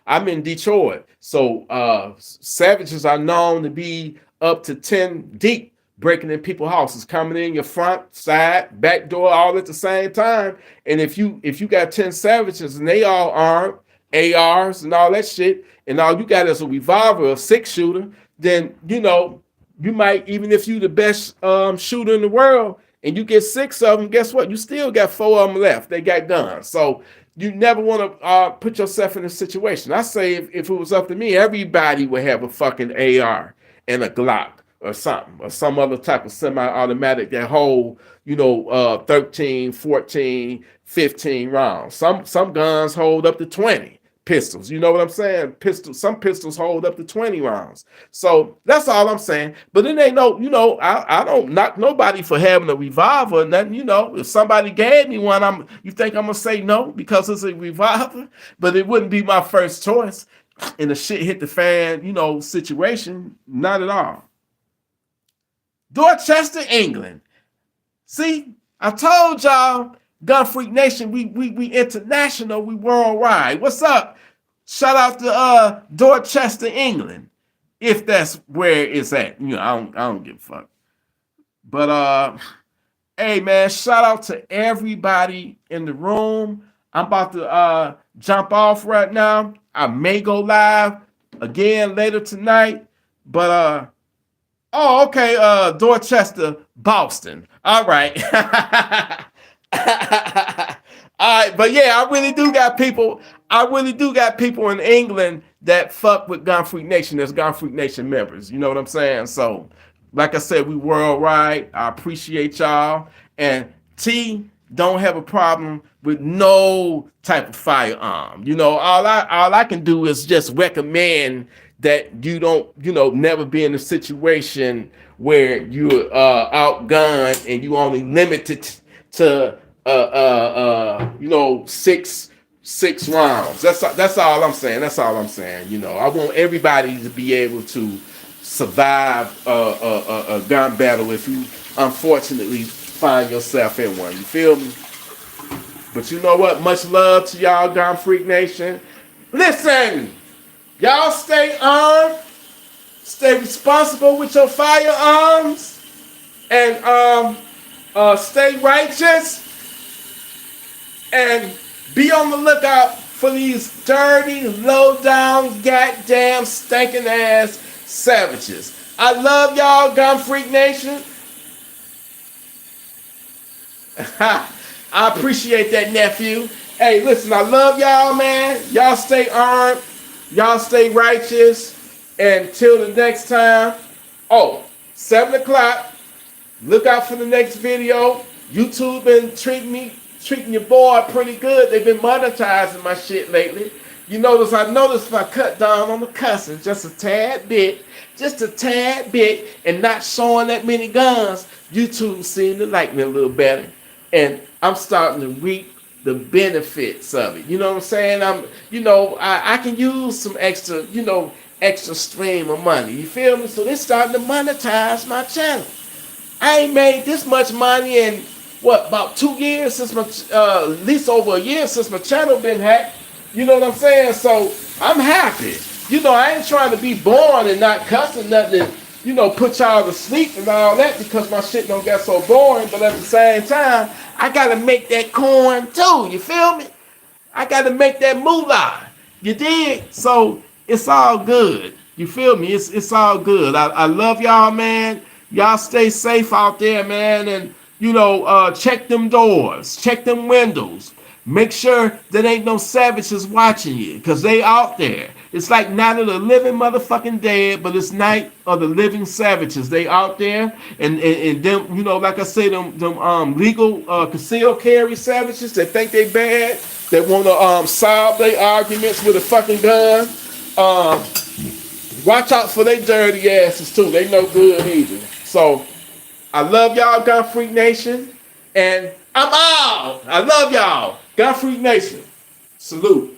I'm in Detroit. So savages are known to be up to 10 deep, breaking in people's houses, coming in your front, side, back door, all at the same time. And if you got 10 savages and they all armed, ARs and all that shit, and all you got is a revolver, a 6-shooter, then you might, even if you the best shooter in the world and you get 6 of them, guess what? You still got 4 of them left. They got guns. So you never want to put yourself in a situation. I say if it was up to me, everybody would have a fucking AR and a Glock or something, or some other type of semi-automatic that hold, 13, 14, 15 rounds. Some guns hold up to 20 pistols. You know what I'm saying? Some pistols hold up to 20 rounds. So that's all I'm saying. But it ain't no, I don't knock nobody for having a revolver or nothing. If somebody gave me one, you think I'm gonna say no because it's a revolver? But it wouldn't be my first choice in a shit hit the fan, situation. Not at all. Dorchester, England. See, I told y'all, Gun Freak Nation, we international, we worldwide. What's up? Shout out to Dorchester, England, if that's where it's at. I don't give a fuck. But hey man, shout out to everybody in the room. I'm about to jump off right now. I may go live again later tonight, but oh, okay. Dorchester, Boston. All right. All right, but yeah, I really do got people. I really do got people in England that fuck with Gun Freak Nation as Gun Freak Nation members. You know what I'm saying? So, like I said, we worldwide. I appreciate y'all. And T don't have a problem with no type of firearm. All I can do is just recommend that you don't, never be in a situation where you're outgunned and you only limited to six rounds. That's all I'm saying. That's all I'm saying. I want everybody to be able to survive a gun battle if you unfortunately find yourself in one. You feel me? But you know what? Much love to y'all, Gun Freak Nation. Listen, y'all stay armed, stay responsible with your firearms, and stay righteous, and be on the lookout for these dirty, low down, goddamn, stinking ass savages. I love y'all, Gun Freak Nation. I appreciate that, nephew. Hey, listen, I love y'all, man. Y'all stay armed. Y'all stay righteous. Until the next time. Oh, 7 o'clock. Look out for the next video. YouTube been treating your boy pretty good. They've been monetizing my shit lately. I noticed if I cut down on the cussing just a tad bit, and not showing that many guns, YouTube seemed to like me a little better. And I'm starting to reap the benefits of it. You know what I'm saying? I can use some extra stream of money. You feel me? So they're starting to monetize my channel. I ain't made this much money in about 2 years since at least over a year since my channel been hacked. You know what I'm saying? So I'm happy. I ain't trying to be boring and not cussing nothing, put y'all to sleep and all that because my shit don't get so boring. But at the same time, I gotta make that coin too. You feel me? I gotta make that moolah. You dig? So it's all good. You feel me? It's all good. I love y'all, man. Y'all stay safe out there, man. And check them doors, check them windows. Make sure that ain't no savages watching you, because they out there. It's like Night of the Living motherfucking Dead, but it's Night of the Living Savages. They out there, and them, like I say, them legal concealed carry savages that think they bad, that want to solve their arguments with a fucking gun. Watch out for they dirty asses too. They no good either. So I love y'all, Gun Freak Nation, and I'm out. I love y'all. Gun Freak Nation, salute.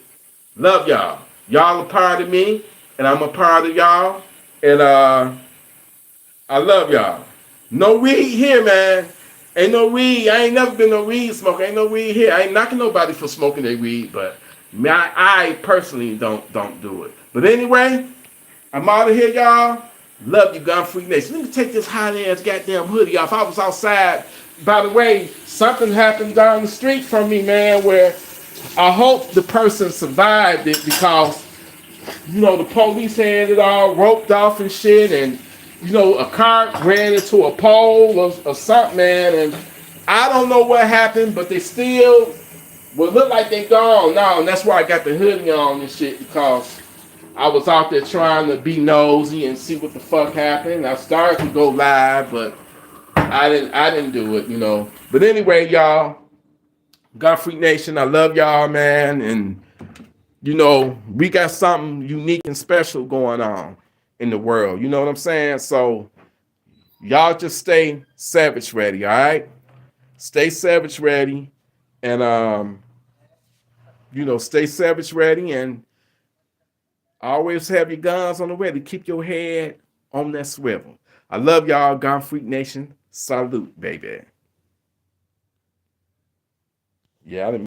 Love y'all. Y'all a part of me, and I'm a part of y'all. And I love y'all. No weed here, man. Ain't no weed. I ain't never been no weed smoker. Ain't no weed here. I ain't knocking nobody for smoking their weed, but I personally don't do it. But anyway, I'm out of here, y'all. Love you, Gun Freak Nation. Let me take this hot ass goddamn hoodie off. I was outside. By the way, something happened down the street from me, man, where I hope the person survived it because, the police had it all roped off and shit, and, a car ran into a pole or something, man, and I don't know what happened, but they still look like they gone now, and that's why I got the hoodie on and shit, because I was out there trying to be nosy and see what the fuck happened. I started to go live, but I didn't do it, But anyway, y'all, Gun Freak Nation, I love y'all, man. And, we got something unique and special going on in the world. You know what I'm saying? So y'all just stay savage ready, all right? Stay savage ready. And, stay savage ready. And always have your guns on the ready. Keep your head on that swivel. I love y'all, Gun Freak Nation. Salute, baby. Yeah, I didn't